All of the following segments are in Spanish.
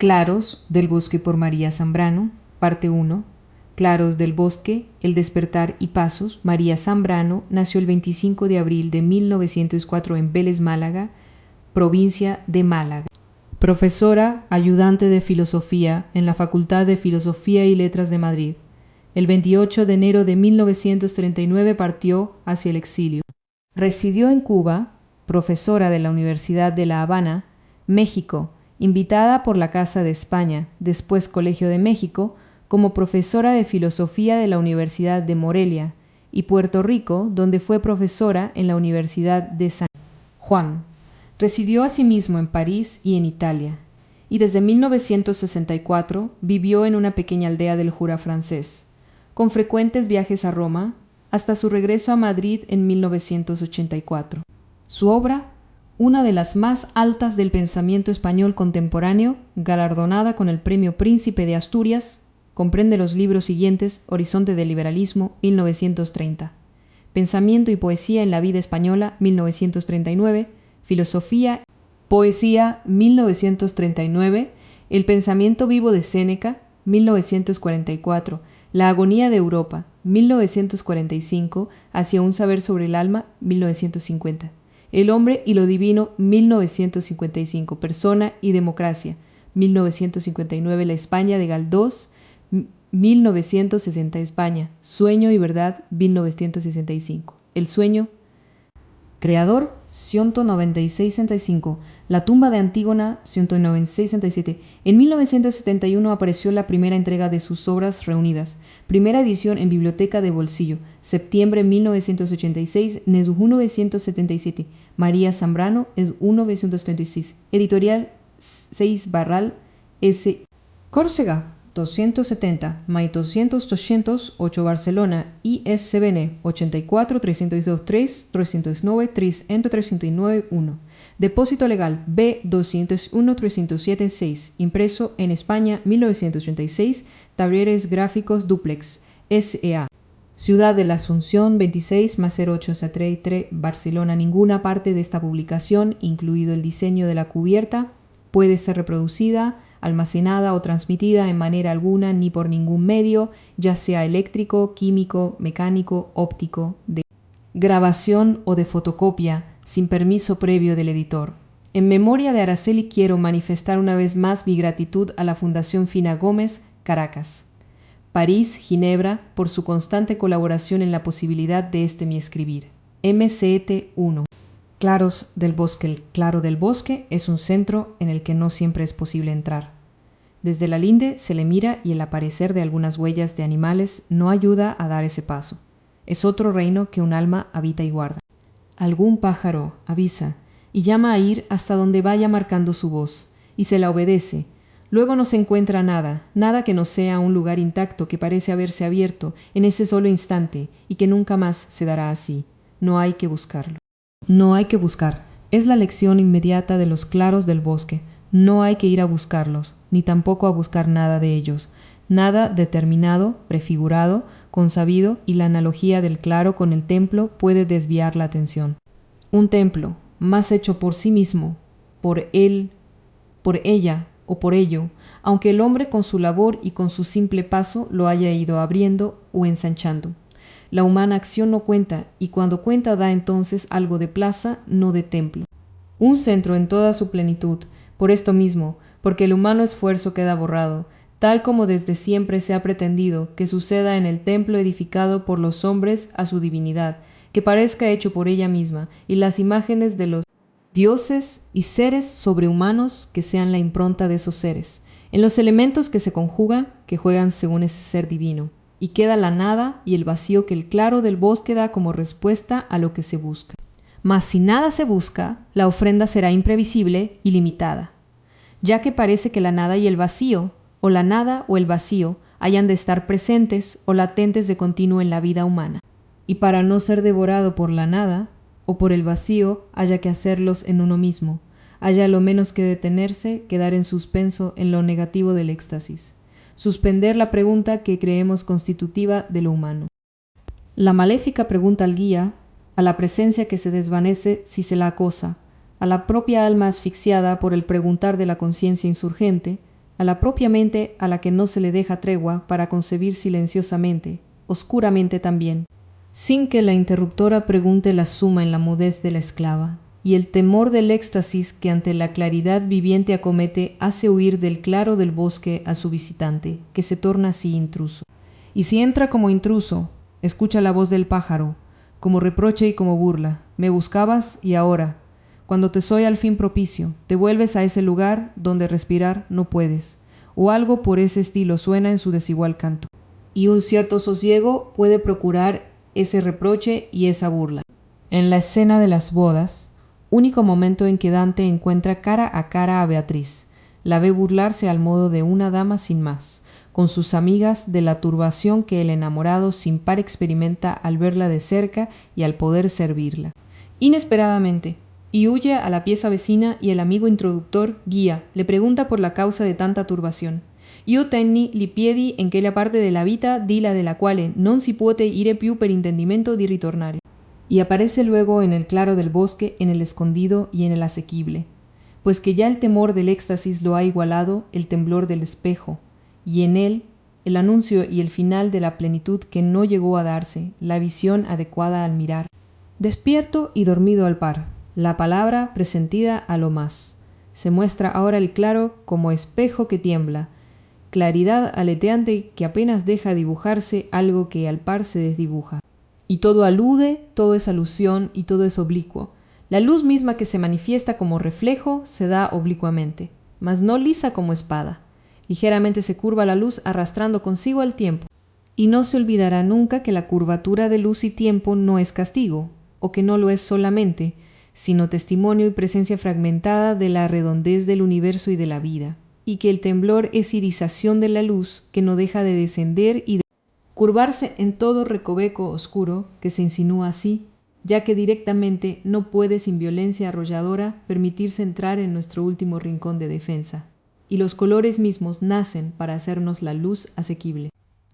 Claros del Bosque por María Zambrano, parte 1. Claros del Bosque, El despertar y pasos. María Zambrano nació el 25 de abril de 1904 en Vélez, Málaga, provincia de Málaga. Profesora ayudante de Filosofía en la Facultad de Filosofía y Letras de Madrid. El 28 de enero de 1939 partió hacia el exilio. Residió en Cuba, profesora de la Universidad de La Habana, México, invitada por la Casa de España, después Colegio de México, como profesora de Filosofía de la Universidad de Morelia, y Puerto Rico, donde fue profesora en la Universidad de San Juan. Residió asimismo en París y en Italia, y desde 1964 vivió en una pequeña aldea del Jura francés, con frecuentes viajes a Roma, hasta su regreso a Madrid en 1984. Su obra, una de las más altas del pensamiento español contemporáneo, galardonada con el Premio Príncipe de Asturias, comprende los libros siguientes: Horizonte del liberalismo, 1930, Pensamiento y poesía en la vida española, 1939, Filosofía, poesía, 1939, El pensamiento vivo de Séneca, 1944, La agonía de Europa, 1945, Hacia un saber sobre el alma, 1950, El hombre y lo divino, 1955, Persona y democracia, 1959, La España de Galdós, 1960, España, Sueño y verdad, 1965, El sueño. Creador, 196-65, La tumba de Antígona, 196-67. En 1971 apareció la primera entrega de sus obras reunidas, primera edición en Biblioteca de Bolsillo, septiembre 1986, NES 1977, María Zambrano, es 1936, editorial 6 Barral, S. Córcega, 270, May 200-208 Barcelona, ISBN 84 302 3 309 3 309 1. Depósito legal B 201 307 6. Impreso en España 1986. Talleres Gráficos Duplex S.A. Ciudad de la Asunción 26 más 0833 Barcelona. Ninguna parte de esta publicación, incluido el diseño de la cubierta, puede ser reproducida, almacenada o transmitida en manera alguna ni por ningún medio, ya sea eléctrico, químico, mecánico, óptico, de grabación o de fotocopia, sin permiso previo del editor. En memoria de Araceli quiero manifestar una vez más mi gratitud a la Fundación Fina Gómez, Caracas, París, Ginebra, por su constante colaboración en la posibilidad de este mi escribir. MCT 1. Claros del Bosque. El Claro del Bosque es un centro en el que no siempre es posible entrar. Desde la linde se le mira y el aparecer de algunas huellas de animales no ayuda a dar ese paso. Es otro reino que un alma habita y guarda. Algún pájaro avisa y llama a ir hasta donde vaya marcando su voz, y se la obedece. Luego no se encuentra nada, nada que no sea un lugar intacto que parece haberse abierto en ese solo instante y que nunca más se dará así. No hay que buscarlo. No hay que buscar. Es la lección inmediata de los claros del bosque. No hay que ir a buscarlos, ni tampoco a buscar nada de ellos. Nada determinado, prefigurado, consabido, y la analogía del claro con el templo puede desviar la atención. Un templo, más hecho por sí mismo, por él, por ella o por ello, aunque el hombre con su labor y con su simple paso lo haya ido abriendo o ensanchando. La humana acción no cuenta, y cuando cuenta da entonces algo de plaza, no de templo. Un centro en toda su plenitud, por esto mismo, porque el humano esfuerzo queda borrado, tal como desde siempre se ha pretendido que suceda en el templo edificado por los hombres a su divinidad, que parezca hecho por ella misma, y las imágenes de los dioses y seres sobrehumanos que sean la impronta de esos seres, en los elementos que se conjugan, que juegan según ese ser divino. Y queda la nada y el vacío que el claro del bosque da como respuesta a lo que se busca. Mas si nada se busca, la ofrenda será imprevisible y limitada, ya que parece que la nada y el vacío, o la nada o el vacío, hayan de estar presentes o latentes de continuo en la vida humana. Y para no ser devorado por la nada o por el vacío, haya que hacerlos en uno mismo, haya lo menos que detenerse, quedar en suspenso en lo negativo del éxtasis. Suspender la pregunta que creemos constitutiva de lo humano. La maléfica pregunta al guía, a la presencia que se desvanece si se la acosa, a la propia alma asfixiada por el preguntar de la conciencia insurgente, a la propia mente a la que no se le deja tregua para concebir silenciosamente, oscuramente también, sin que la interruptora pregunte la suma en la mudez de la esclava, y el temor del éxtasis que ante la claridad viviente acomete hace huir del claro del bosque a su visitante, que se torna así intruso. Y si entra como intruso, escucha la voz del pájaro, como reproche y como burla: me buscabas y ahora, cuando te soy al fin propicio, te vuelves a ese lugar donde respirar no puedes, o algo por ese estilo suena en su desigual canto. Y un cierto sosiego puede procurar ese reproche y esa burla. En la escena de las bodas, único momento en que Dante encuentra cara a Beatriz, la ve burlarse al modo de una dama sin más, con sus amigas, de la turbación que el enamorado sin par experimenta al verla de cerca y al poder servirla. Inesperadamente, y huye a la pieza vecina, y el amigo introductor, guía, le pregunta por la causa de tanta turbación. Io tenni li piedi en quella parte della vita di la della quale non si puote ire più per intendimento di ritornare. Y aparece luego en el claro del bosque, en el escondido y en el asequible, pues que ya el temor del éxtasis lo ha igualado el temblor del espejo, y en él el anuncio y el final de la plenitud que no llegó a darse, la visión adecuada al mirar. Despierto y dormido al par, la palabra presentida a lo más. Se muestra ahora el claro como espejo que tiembla, claridad aleteante que apenas deja dibujarse algo que al par se desdibuja. Y todo alude, todo es alusión y todo es oblicuo. La luz misma que se manifiesta como reflejo se da oblicuamente, mas no lisa como espada. Ligeramente se curva la luz arrastrando consigo al tiempo. Y no se olvidará nunca que la curvatura de luz y tiempo no es castigo, o que no lo es solamente, sino testimonio y presencia fragmentada de la redondez del universo y de la vida, y que el temblor es irisación de la luz que no deja de descender y de curvarse en todo recoveco oscuro que se insinúa así, ya que directamente no puede sin violencia arrolladora permitirse entrar en nuestro último rincón de defensa, y los colores mismos nacen para hacernos la luz asequible.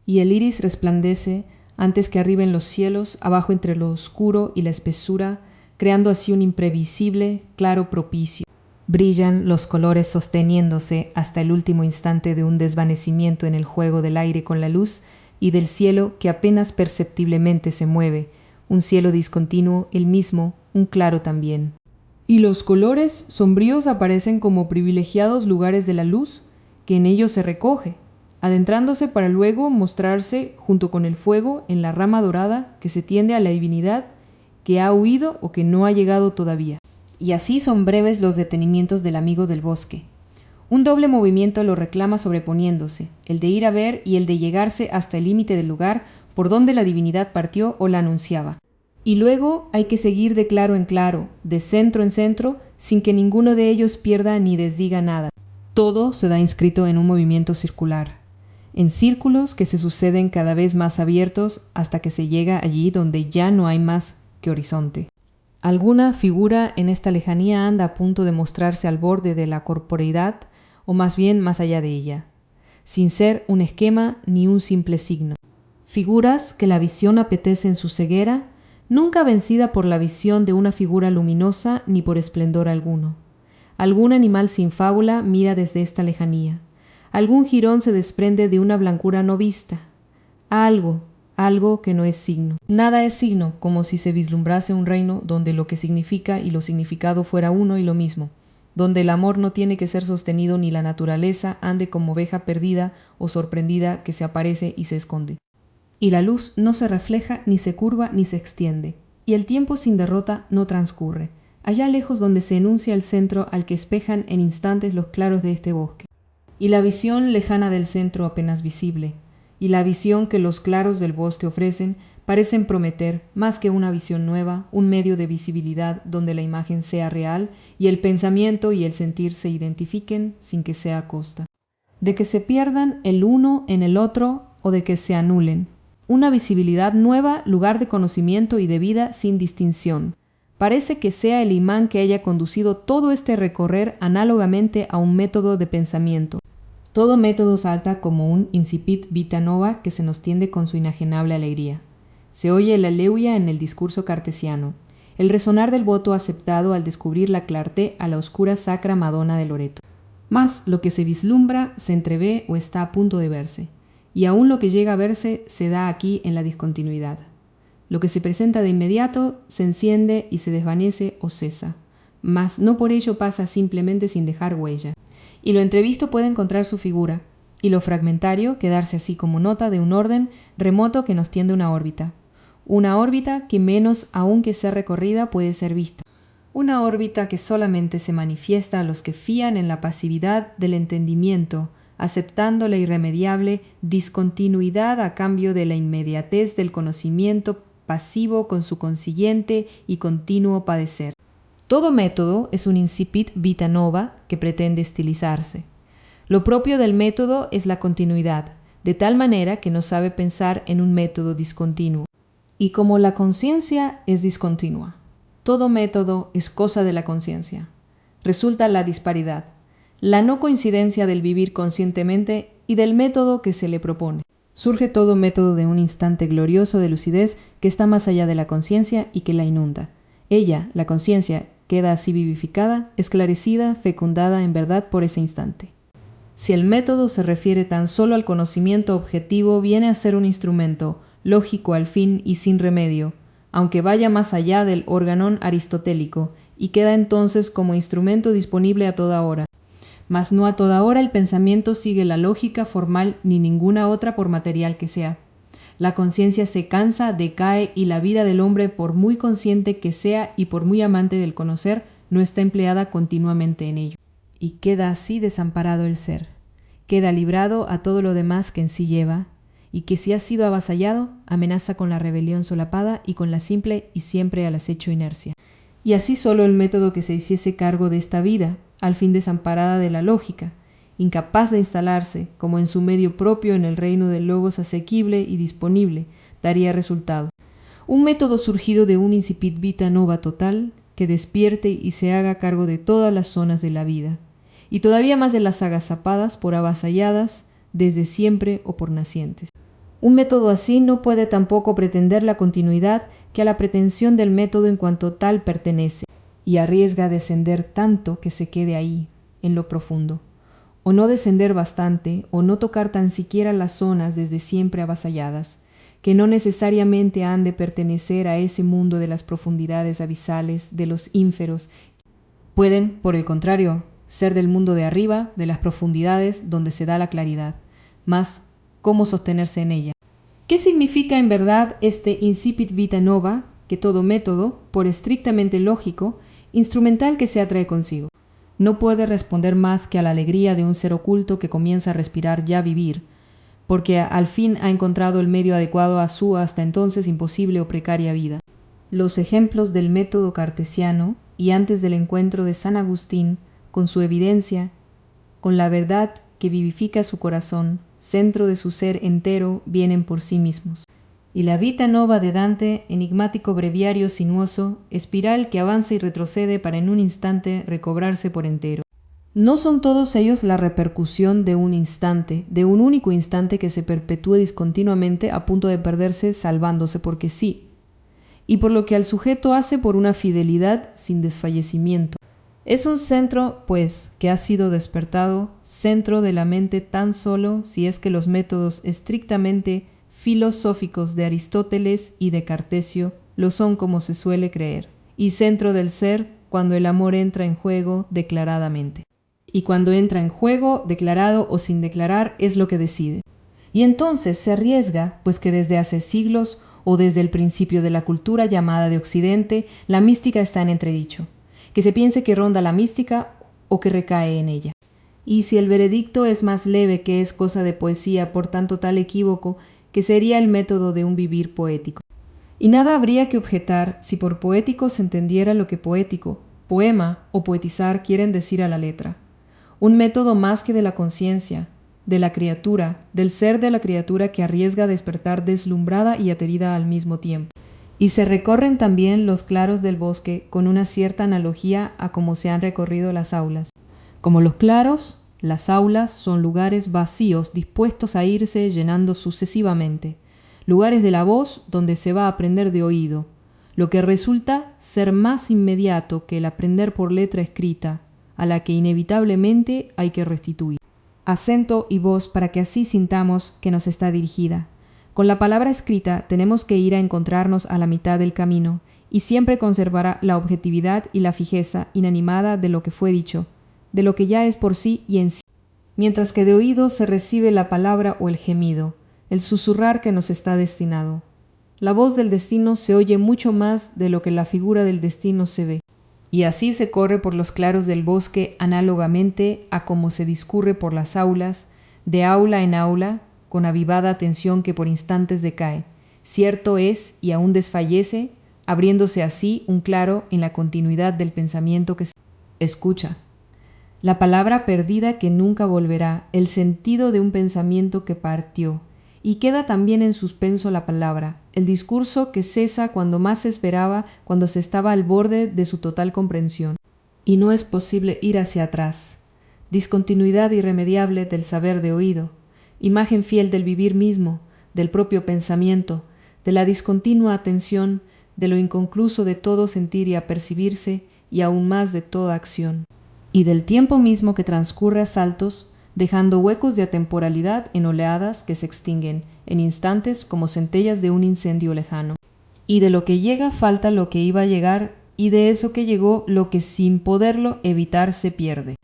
Y el iris resplandece antes que arriben los cielos, abajo entre lo oscuro y la espesura, creando así un imprevisible, claro propicio. Brillan los colores sosteniéndose hasta el último instante de un desvanecimiento en el juego del aire con la luz y del cielo que apenas perceptiblemente se mueve, un cielo discontinuo, el mismo, un claro también. Y los colores sombríos aparecen como privilegiados lugares de la luz, que en ellos se recoge, adentrándose para luego mostrarse junto con el fuego en la rama dorada que se tiende a la divinidad que ha huido o que no ha llegado todavía. Y así son breves los detenimientos del amigo del bosque. Un doble movimiento lo reclama sobreponiéndose, el de ir a ver y el de llegarse hasta el límite del lugar por donde la divinidad partió o la anunciaba. Y luego hay que seguir de claro en claro, de centro en centro, sin que ninguno de ellos pierda ni desdiga nada. Todo se da inscrito en un movimiento circular, en círculos que se suceden cada vez más abiertos hasta que se llega allí donde ya no hay más que horizonte. Alguna figura en esta lejanía anda a punto de mostrarse al borde de la corporeidad, o más bien más allá de ella, sin ser un esquema ni un simple signo. Figuras que la visión apetece en su ceguera, nunca vencida por la visión de una figura luminosa ni por esplendor alguno. Algún animal sin fábula mira desde esta lejanía. Algún jirón se desprende de una blancura no vista. Algo que no es signo. Nada es signo, como si se vislumbrase un reino donde lo que significa y lo significado fuera uno y lo mismo, donde el amor no tiene que ser sostenido ni la naturaleza ande como oveja perdida o sorprendida que se aparece y se esconde. Y la luz no se refleja, ni se curva, ni se extiende, y el tiempo sin derrota no transcurre, allá lejos donde se enuncia el centro al que espejan en instantes los claros de este bosque, y la visión lejana del centro apenas visible, y la visión que los claros del bosque ofrecen parecen prometer, más que una visión nueva, un medio de visibilidad donde la imagen sea real y el pensamiento y el sentir se identifiquen sin que sea a costa de que se pierdan el uno en el otro o de que se anulen. Una visibilidad nueva, lugar de conocimiento y de vida sin distinción. Parece que sea el imán que haya conducido todo este recorrer análogamente a un método de pensamiento. Todo método salta como un incipit vita nova que se nos tiende con su inajenable alegría. Se oye el aleuia en el discurso cartesiano, el resonar del voto aceptado al descubrir la clarté a la oscura sacra Madonna de Loreto. Mas lo que se vislumbra se entrevé o está a punto de verse, y aún lo que llega a verse se da aquí en la discontinuidad. Lo que se presenta de inmediato se enciende y se desvanece o cesa, mas no por ello pasa simplemente sin dejar huella. Y lo entrevisto puede encontrar su figura, y lo fragmentario quedarse así como nota de un orden remoto que nos tiende una órbita que menos aún que sea recorrida puede ser vista. Una órbita que solamente se manifiesta a los que fían en la pasividad del entendimiento, aceptando la irremediable discontinuidad a cambio de la inmediatez del conocimiento pasivo con su consiguiente y continuo padecer. Todo método es un incipit vita nova que pretende estilizarse. Lo propio del método es la continuidad, de tal manera que no sabe pensar en un método discontinuo. Y como la conciencia es discontinua, todo método es cosa de la conciencia. Resulta la disparidad, la no coincidencia del vivir conscientemente y del método que se le propone. Surge todo método de un instante glorioso de lucidez que está más allá de la conciencia y que la inunda. Ella, la conciencia, queda así vivificada, esclarecida, fecundada en verdad por ese instante. Si el método se refiere tan solo al conocimiento objetivo, viene a ser un instrumento, lógico al fin y sin remedio, aunque vaya más allá del organón aristotélico, y queda entonces como instrumento disponible a toda hora. Mas no a toda hora el pensamiento sigue la lógica formal ni ninguna otra por material que sea. La conciencia se cansa, decae, y la vida del hombre, por muy consciente que sea y por muy amante del conocer, no está empleada continuamente en ello. Y queda así desamparado el ser. Queda librado a todo lo demás que en sí lleva, y que si ha sido avasallado, amenaza con la rebelión solapada y con la simple y siempre al acecho inercia. Y así solo el método que se hiciese cargo de esta vida, al fin desamparada de la lógica, incapaz de instalarse, como en su medio propio en el reino del logos asequible y disponible, daría resultado. Un método surgido de un incipit vita nova total, que despierte y se haga cargo de todas las zonas de la vida, y todavía más de las agazapadas por avasalladas desde siempre o por nacientes. Un método así no puede tampoco pretender la continuidad que a la pretensión del método en cuanto tal pertenece, y arriesga a descender tanto que se quede ahí, en lo profundo, o no descender bastante, o no tocar tan siquiera las zonas desde siempre avasalladas, que no necesariamente han de pertenecer a ese mundo de las profundidades abisales, de los ínferos. Pueden, por el contrario, ser del mundo de arriba, de las profundidades donde se da la claridad, mas ¿cómo sostenerse en ella? ¿Qué significa en verdad este incipit vita nova, que todo método, por estrictamente lógico, instrumental que se atrae consigo? No puede responder más que a la alegría de un ser oculto que comienza a respirar ya vivir, porque al fin ha encontrado el medio adecuado a su hasta entonces imposible o precaria vida. Los ejemplos del método cartesiano, y antes del encuentro de San Agustín, con su evidencia, con la verdad que vivifica su corazón, centro de su ser entero, vienen por sí mismos. Y la vita nova de Dante, enigmático breviario sinuoso, espiral que avanza y retrocede para en un instante recobrarse por entero. ¿No son todos ellos la repercusión de un instante, de un único instante que se perpetúe discontinuamente a punto de perderse salvándose porque sí? Y por lo que al sujeto hace por una fidelidad sin desfallecimiento. Es un centro, pues, que ha sido despertado, centro de la mente tan solo si es que los métodos estrictamente filosóficos de Aristóteles y de Cartesio lo son como se suele creer, y centro del ser cuando el amor entra en juego declaradamente. Y cuando entra en juego, declarado o sin declarar, es lo que decide. Y entonces se arriesga, pues que desde hace siglos o desde el principio de la cultura llamada de Occidente, la mística está en entredicho. Que se piense que ronda la mística o que recae en ella. Y si el veredicto es más leve que es cosa de poesía, por tanto tal equívoco, que sería el método de un vivir poético. Y nada habría que objetar si por poético se entendiera lo que poético, poema o poetizar quieren decir a la letra. Un método más que de la conciencia, de la criatura, del ser de la criatura que arriesga a despertar deslumbrada y aterida al mismo tiempo. Y se recorren también los claros del bosque con una cierta analogía a cómo se han recorrido las aulas. Como los claros, las aulas son lugares vacíos dispuestos a irse llenando sucesivamente, lugares de la voz donde se va a aprender de oído, lo que resulta ser más inmediato que el aprender por letra escrita, a la que inevitablemente hay que restituir. Acento y voz para que así sintamos que nos está dirigida. Con la palabra escrita tenemos que ir a encontrarnos a la mitad del camino, y siempre conservará la objetividad y la fijeza inanimada de lo que fue dicho, de lo que ya es por sí y en sí. Mientras que de oído se recibe la palabra o el gemido, el susurrar que nos está destinado. La voz del destino se oye mucho más de lo que la figura del destino se ve. Y así se corre por los claros del bosque análogamente a como se discurre por las aulas, de aula en aula, con avivada atención que por instantes decae. Cierto es, y aún desfallece, abriéndose así un claro en la continuidad del pensamiento que se escucha. La palabra perdida que nunca volverá, el sentido de un pensamiento que partió. Y queda también en suspenso la palabra, el discurso que cesa cuando más se esperaba, cuando se estaba al borde de su total comprensión. Y no es posible ir hacia atrás. Discontinuidad irremediable del saber de oído, imagen fiel del vivir mismo, del propio pensamiento, de la discontinua atención, de lo inconcluso de todo sentir y apercibirse, y aún más de toda acción. Y del tiempo mismo que transcurre a saltos, dejando huecos de atemporalidad en oleadas que se extinguen en instantes como centellas de un incendio lejano. Y de lo que llega falta lo que iba a llegar, y de eso que llegó lo que sin poderlo evitar se pierde.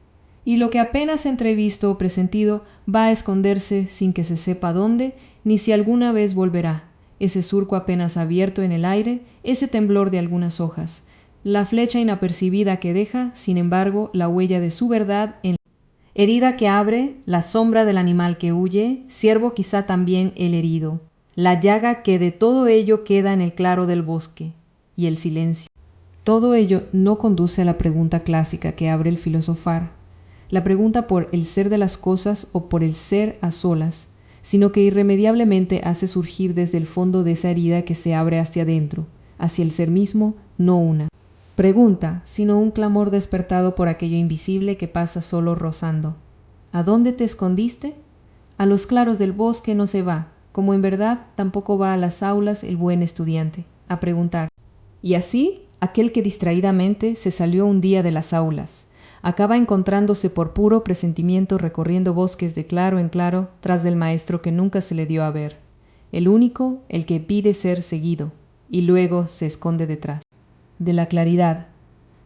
Y lo que apenas entrevisto o presentido va a esconderse sin que se sepa dónde, ni si alguna vez volverá. Ese surco apenas abierto en el aire, ese temblor de algunas hojas, la flecha inapercibida que deja, sin embargo, la huella de su verdad en herida que abre, la sombra del animal que huye, ciervo quizá también el herido, la llaga que de todo ello queda en el claro del bosque, y el silencio. Todo ello no conduce a la pregunta clásica que abre el filosofar, la pregunta por el ser de las cosas o por el ser a solas, sino que irremediablemente hace surgir desde el fondo de esa herida que se abre hacia adentro, hacia el ser mismo, no una pregunta, sino un clamor despertado por aquello invisible que pasa solo rozando. ¿A dónde te escondiste? A los claros del bosque no se va, como en verdad tampoco va a las aulas el buen estudiante, a preguntar. Y así, aquel que distraídamente se salió un día de las aulas, acaba encontrándose por puro presentimiento recorriendo bosques de claro en claro tras del maestro que nunca se le dio a ver, el único, el que pide ser seguido, y luego se esconde detrás de la claridad,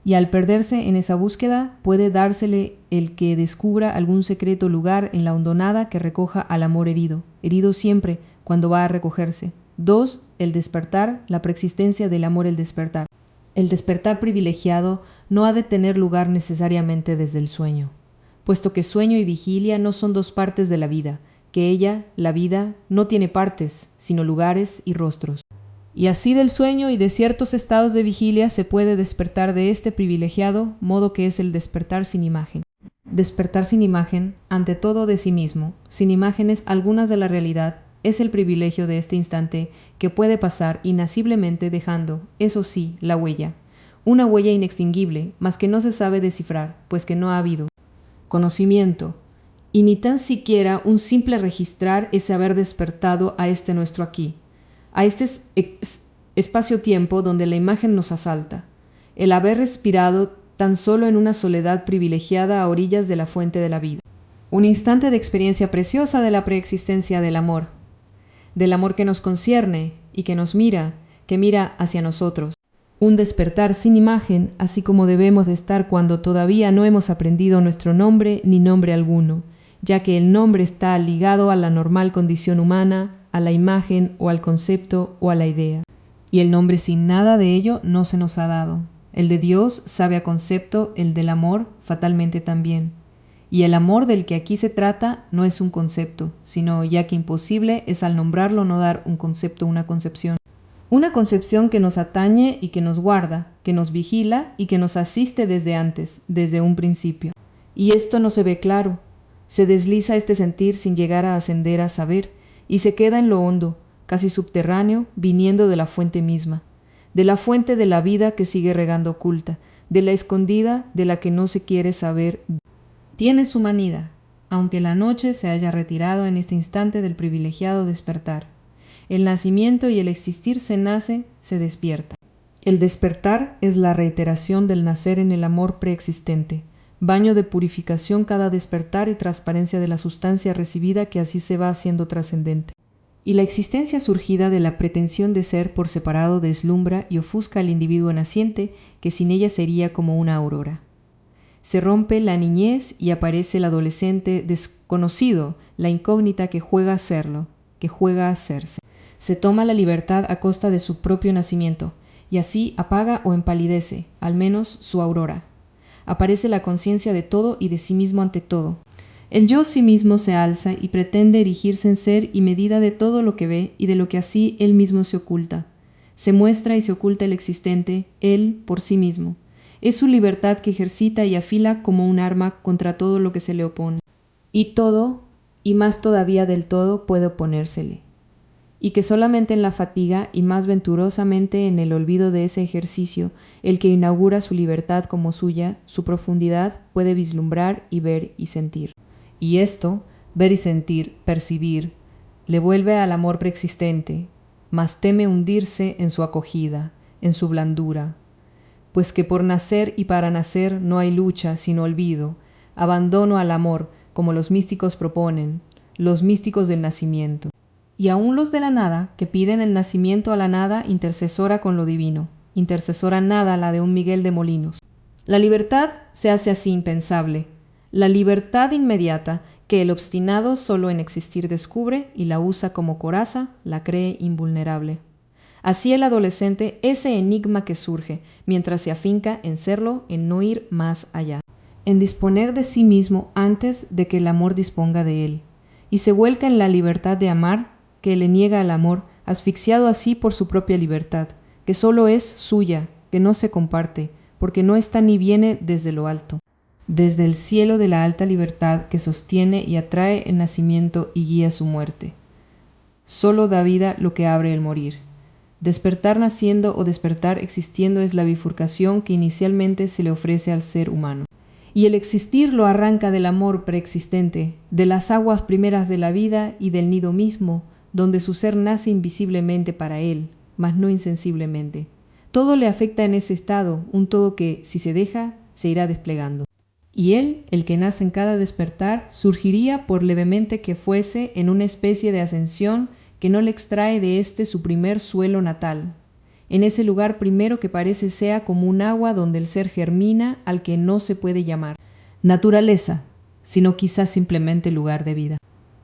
y al perderse en esa búsqueda puede dársele el que descubra algún secreto lugar en la hondonada que recoja al amor herido, herido siempre cuando va a recogerse. 2. El despertar, la preexistencia del amor, el despertar. El despertar privilegiado no ha de tener lugar necesariamente desde el sueño, puesto que sueño y vigilia no son dos partes de la vida, que ella, la vida, no tiene partes, sino lugares y rostros. Y así del sueño y de ciertos estados de vigilia se puede despertar de este privilegiado, modo que es el despertar sin imagen. Despertar sin imagen, ante todo de sí mismo, sin imágenes algunas de la realidad, es el privilegio de este instante que puede pasar inasciblemente dejando, eso sí, la huella. Una huella inextinguible, mas que no se sabe descifrar, pues que no ha habido conocimiento, y ni tan siquiera un simple registrar ese haber despertado a este nuestro aquí, a este espacio-tiempo donde la imagen nos asalta, el haber respirado tan solo en una soledad privilegiada a orillas de la fuente de la vida. Un instante de experiencia preciosa de la preexistencia del amor que nos concierne y que nos mira, que mira hacia nosotros. Un despertar sin imagen, así como debemos de estar cuando todavía no hemos aprendido nuestro nombre ni nombre alguno, ya que el nombre está ligado a la normal condición humana, a la imagen o al concepto o a la idea. Y el nombre sin nada de ello no se nos ha dado. El de Dios sabe a concepto, el del amor fatalmente también. Y el amor del que aquí se trata no es un concepto, sino ya que imposible es al nombrarlo no dar un concepto, una concepción. Una concepción que nos atañe y que nos guarda, que nos vigila y que nos asiste desde antes, desde un principio. Y esto no se ve claro. Se desliza este sentir sin llegar a ascender a saber, y se queda en lo hondo, casi subterráneo, viniendo de la fuente misma, de la fuente de la vida que sigue regando oculta, de la escondida de la que no se quiere saber. Tiene su manida, aunque la noche se haya retirado en este instante del privilegiado despertar. El nacimiento y el existir se nace, se despierta. El despertar es la reiteración del nacer en el amor preexistente, baño de purificación cada despertar y transparencia de la sustancia recibida que así se va haciendo trascendente. Y la existencia surgida de la pretensión de ser por separado deslumbra y ofusca al individuo naciente, que sin ella sería como una aurora. Se rompe la niñez y aparece el adolescente desconocido, la incógnita que juega a serlo, que juega a hacerse. Se toma la libertad a costa de su propio nacimiento, y así apaga o empalidece, al menos, su aurora. Aparece la conciencia de todo y de sí mismo ante todo. El yo sí mismo se alza y pretende erigirse en ser y medida de todo lo que ve y de lo que así él mismo se oculta. Se muestra y se oculta el existente, él por sí mismo. Es su libertad que ejercita y afila como un arma contra todo lo que se le opone. Y todo, y más todavía del todo, puede oponérsele. Y que solamente en la fatiga y más venturosamente en el olvido de ese ejercicio, el que inaugura su libertad como suya, su profundidad puede vislumbrar y ver y sentir. Y esto, ver y sentir, percibir, le vuelve al amor preexistente, mas teme hundirse en su acogida, en su blandura, pues que por nacer y para nacer no hay lucha sino olvido, abandono al amor, como los místicos proponen, los místicos del nacimiento. Y aun los de la nada, que piden el nacimiento a la nada intercesora con lo divino, intercesora nada la de un Miguel de Molinos. La libertad se hace así impensable, la libertad inmediata que el obstinado solo en existir descubre y la usa como coraza, la cree invulnerable. Así el adolescente, ese enigma que surge, mientras se afinca en serlo, en no ir más allá, en disponer de sí mismo antes de que el amor disponga de él, y se vuelca en la libertad de amar que le niega al amor, asfixiado así por su propia libertad, que solo es suya, que no se comparte, porque no está ni viene desde lo alto, desde el cielo de la alta libertad que sostiene y atrae el nacimiento y guía su muerte. Solo da vida lo que abre el morir. Despertar naciendo o despertar existiendo es la bifurcación que inicialmente se le ofrece al ser humano. Y el existir lo arranca del amor preexistente, de las aguas primeras de la vida y del nido mismo, donde su ser nace invisiblemente para él, mas no insensiblemente. Todo le afecta en ese estado, un todo que, si se deja, se irá desplegando. Y él, el que nace en cada despertar, surgiría por levemente que fuese en una especie de ascensión que no le extrae de éste su primer suelo natal, en ese lugar primero que parece sea como un agua donde el ser germina al que no se puede llamar naturaleza, sino quizás simplemente lugar de vida.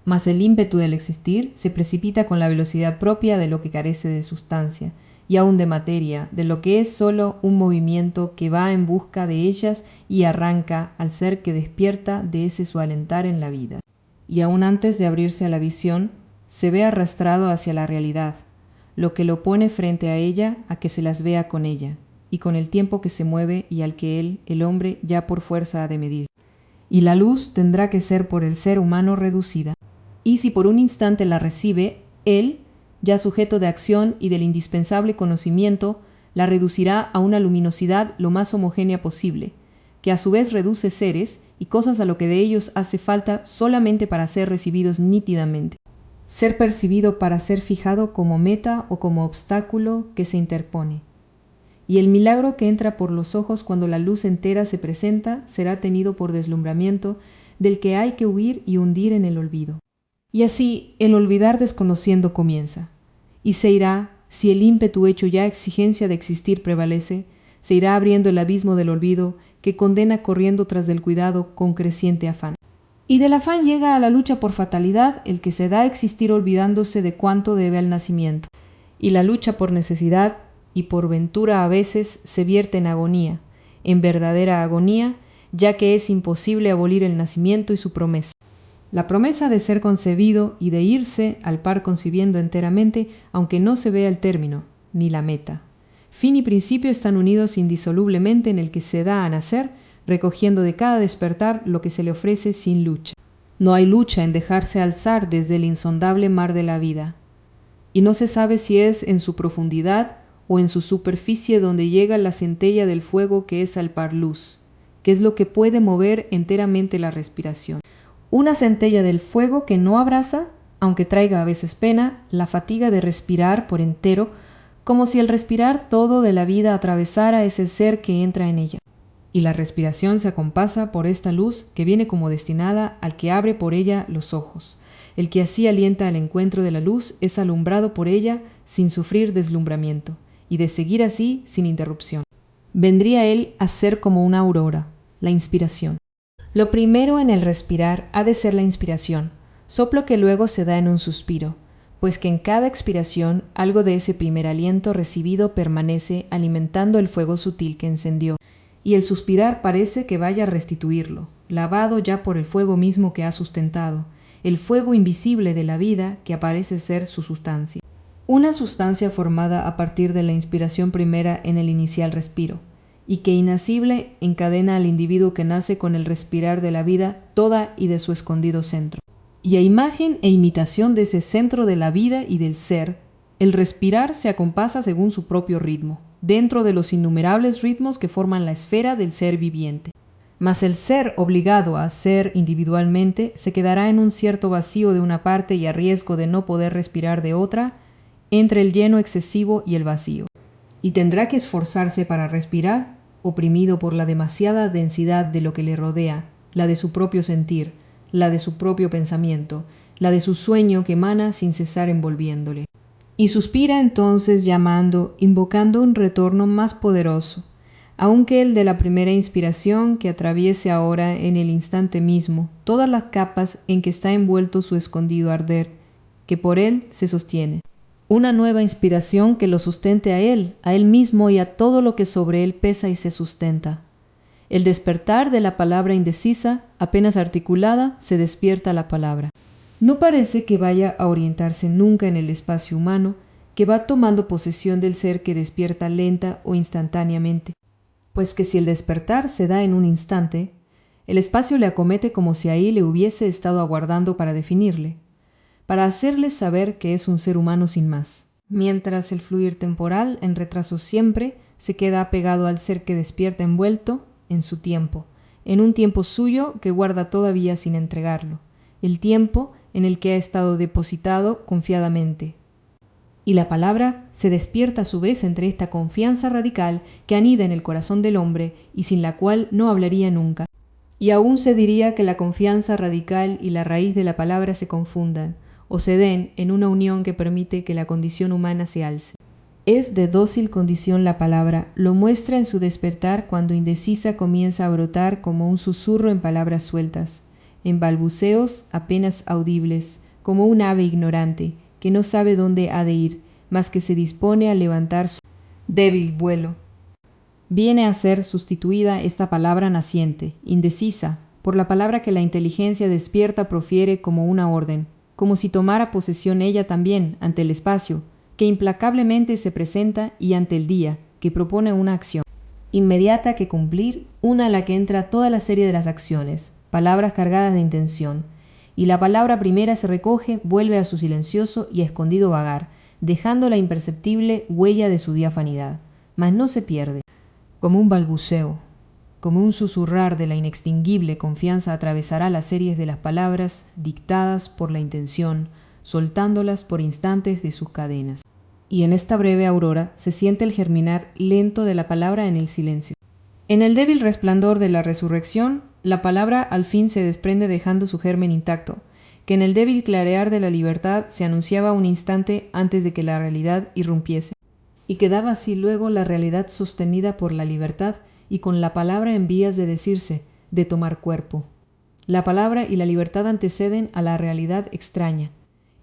Mas el ímpetu del existir se precipita con la velocidad propia de lo que carece de sustancia, y aun de materia, de lo que es solo un movimiento que va en busca de ellas y arranca al ser que despierta de ese su alentar en la vida. Y aun antes de abrirse a la visión, se ve arrastrado hacia la realidad, lo que lo pone frente a ella a que se las vea con ella, y con el tiempo que se mueve y al que él, el hombre, ya por fuerza ha de medir. Y la luz tendrá que ser por el ser humano reducida. Y si por un instante la recibe, él, ya sujeto de acción y del indispensable conocimiento, la reducirá a una luminosidad lo más homogénea posible, que a su vez reduce seres y cosas a lo que de ellos hace falta solamente para ser recibidos nítidamente. Ser percibido para ser fijado como meta o como obstáculo que se interpone. Y el milagro que entra por los ojos cuando la luz entera se presenta será tenido por deslumbramiento del que hay que huir y hundir en el olvido. Y así el olvidar desconociendo comienza, y se irá, si el ímpetu hecho ya exigencia de existir prevalece, se irá abriendo el abismo del olvido que condena corriendo tras del cuidado con creciente afán. Y del afán llega a la lucha por fatalidad el que se da a existir olvidándose de cuánto debe al nacimiento, y la lucha por necesidad y por ventura a veces se vierte en agonía, en verdadera agonía, ya que es imposible abolir el nacimiento y su promesa. La promesa de ser concebido y de irse al par concibiendo enteramente, aunque no se vea el término, ni la meta. Fin y principio están unidos indisolublemente en el que se da a nacer, recogiendo de cada despertar lo que se le ofrece sin lucha. No hay lucha en dejarse alzar desde el insondable mar de la vida. Y no se sabe si es en su profundidad o en su superficie donde llega la centella del fuego que es al par luz, que es lo que puede mover enteramente la respiración. Una centella del fuego que no abraza, aunque traiga a veces pena, la fatiga de respirar por entero, como si el respirar todo de la vida atravesara ese ser que entra en ella. y la respiración se acompasa por esta luz que viene como destinada al que abre por ella los ojos. El que así alienta al encuentro de la luz es alumbrado por ella sin sufrir deslumbramiento, y de seguir así sin interrupción. Vendría él a ser como una aurora, la inspiración. Lo primero en el respirar ha de ser la inspiración, soplo que luego se da en un suspiro, pues que en cada expiración algo de ese primer aliento recibido permanece alimentando el fuego sutil que encendió, y el suspirar parece que vaya a restituirlo, lavado ya por el fuego mismo que ha sustentado, el fuego invisible de la vida que aparece ser su sustancia. Una sustancia formada a partir de la inspiración primera en el inicial respiro, y que inacible encadena al individuo que nace con el respirar de la vida toda y de su escondido centro. Y a imagen e imitación de ese centro de la vida y del ser, el respirar se acompasa según su propio ritmo, dentro de los innumerables ritmos que forman la esfera del ser viviente. Mas el ser obligado a ser individualmente se quedará en un cierto vacío de una parte y a riesgo de no poder respirar de otra, entre el lleno excesivo y el vacío. Y tendrá que esforzarse para respirar, oprimido por la demasiada densidad de lo que le rodea, la de su propio sentir, la de su propio pensamiento, la de su sueño que emana sin cesar envolviéndole. Y suspira entonces llamando, invocando un retorno más poderoso, aunque el de la primera inspiración que atraviese ahora en el instante mismo todas las capas en que está envuelto su escondido arder, que por él se sostiene. Una nueva inspiración que lo sustente a él mismo y a todo lo que sobre él pesa y se sustenta. El despertar de la palabra indecisa, apenas articulada, se despierta la palabra. No parece que vaya a orientarse nunca en el espacio humano, que va tomando posesión del ser que despierta lenta o instantáneamente, pues que si el despertar se da en un instante, el espacio le acomete como si ahí le hubiese estado aguardando para definirle, para hacerle saber que es un ser humano sin más, mientras el fluir temporal, en retraso siempre, se queda apegado al ser que despierta envuelto en su tiempo, en un tiempo suyo que guarda todavía sin entregarlo, el tiempo en el que ha estado depositado confiadamente. Y la palabra se despierta a su vez entre esta confianza radical que anida en el corazón del hombre y sin la cual no hablaría nunca. Y aún se diría que la confianza radical y la raíz de la palabra se confundan, o se den en una unión que permite que la condición humana se alce. Es de dócil condición la palabra, lo muestra en su despertar cuando indecisa comienza a brotar como un susurro en palabras sueltas, en balbuceos apenas audibles, como un ave ignorante, que no sabe dónde ha de ir, mas que se dispone a levantar su débil vuelo. Viene a ser sustituida esta palabra naciente, indecisa, por la palabra que la inteligencia despierta profiere como una orden, como si tomara posesión ella también ante el espacio, que implacablemente se presenta y ante el día, que propone una acción inmediata que cumplir, una a la que entra toda la serie de las acciones, palabras cargadas de intención, y la palabra primera se recoge, vuelve a su silencioso y escondido vagar, dejando la imperceptible huella de su diafanidad, mas no se pierde. Como un balbuceo, como un susurrar de la inextinguible confianza atravesará las series de las palabras dictadas por la intención, soltándolas por instantes de sus cadenas. Y en esta breve aurora se siente el germinar lento de la palabra en el silencio. En el débil resplandor de la resurrección, la palabra al fin se desprende dejando su germen intacto, que en el débil clarear de la libertad se anunciaba un instante antes de que la realidad irrumpiese, y quedaba así luego la realidad sostenida por la libertad y con la palabra en vías de decirse, de tomar cuerpo. La palabra y la libertad anteceden a la realidad extraña,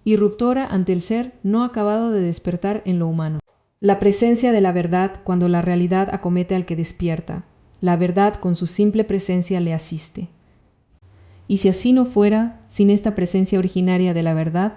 irruptora ante el ser no acabado de despertar en lo humano. La presencia de la verdad cuando la realidad acomete al que despierta. La verdad con su simple presencia le asiste. Y si así no fuera, sin esta presencia originaria de la verdad,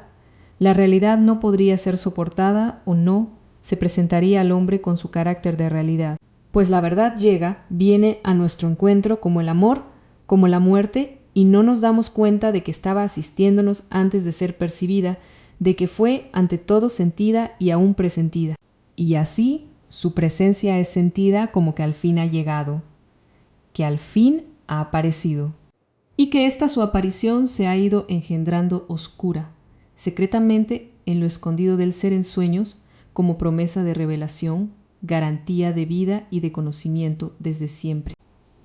la realidad no podría ser soportada o no se presentaría al hombre con su carácter de realidad. Pues la verdad llega, viene a nuestro encuentro como el amor, como la muerte, y no nos damos cuenta de que estaba asistiéndonos antes de ser percibida, de que fue ante todo sentida y aún presentida. Y así su presencia es sentida como que al fin ha llegado, que al fin ha aparecido, y que esta su aparición se ha ido engendrando oscura, secretamente en lo escondido del ser en sueños, como promesa de revelación, garantía de vida y de conocimiento desde siempre.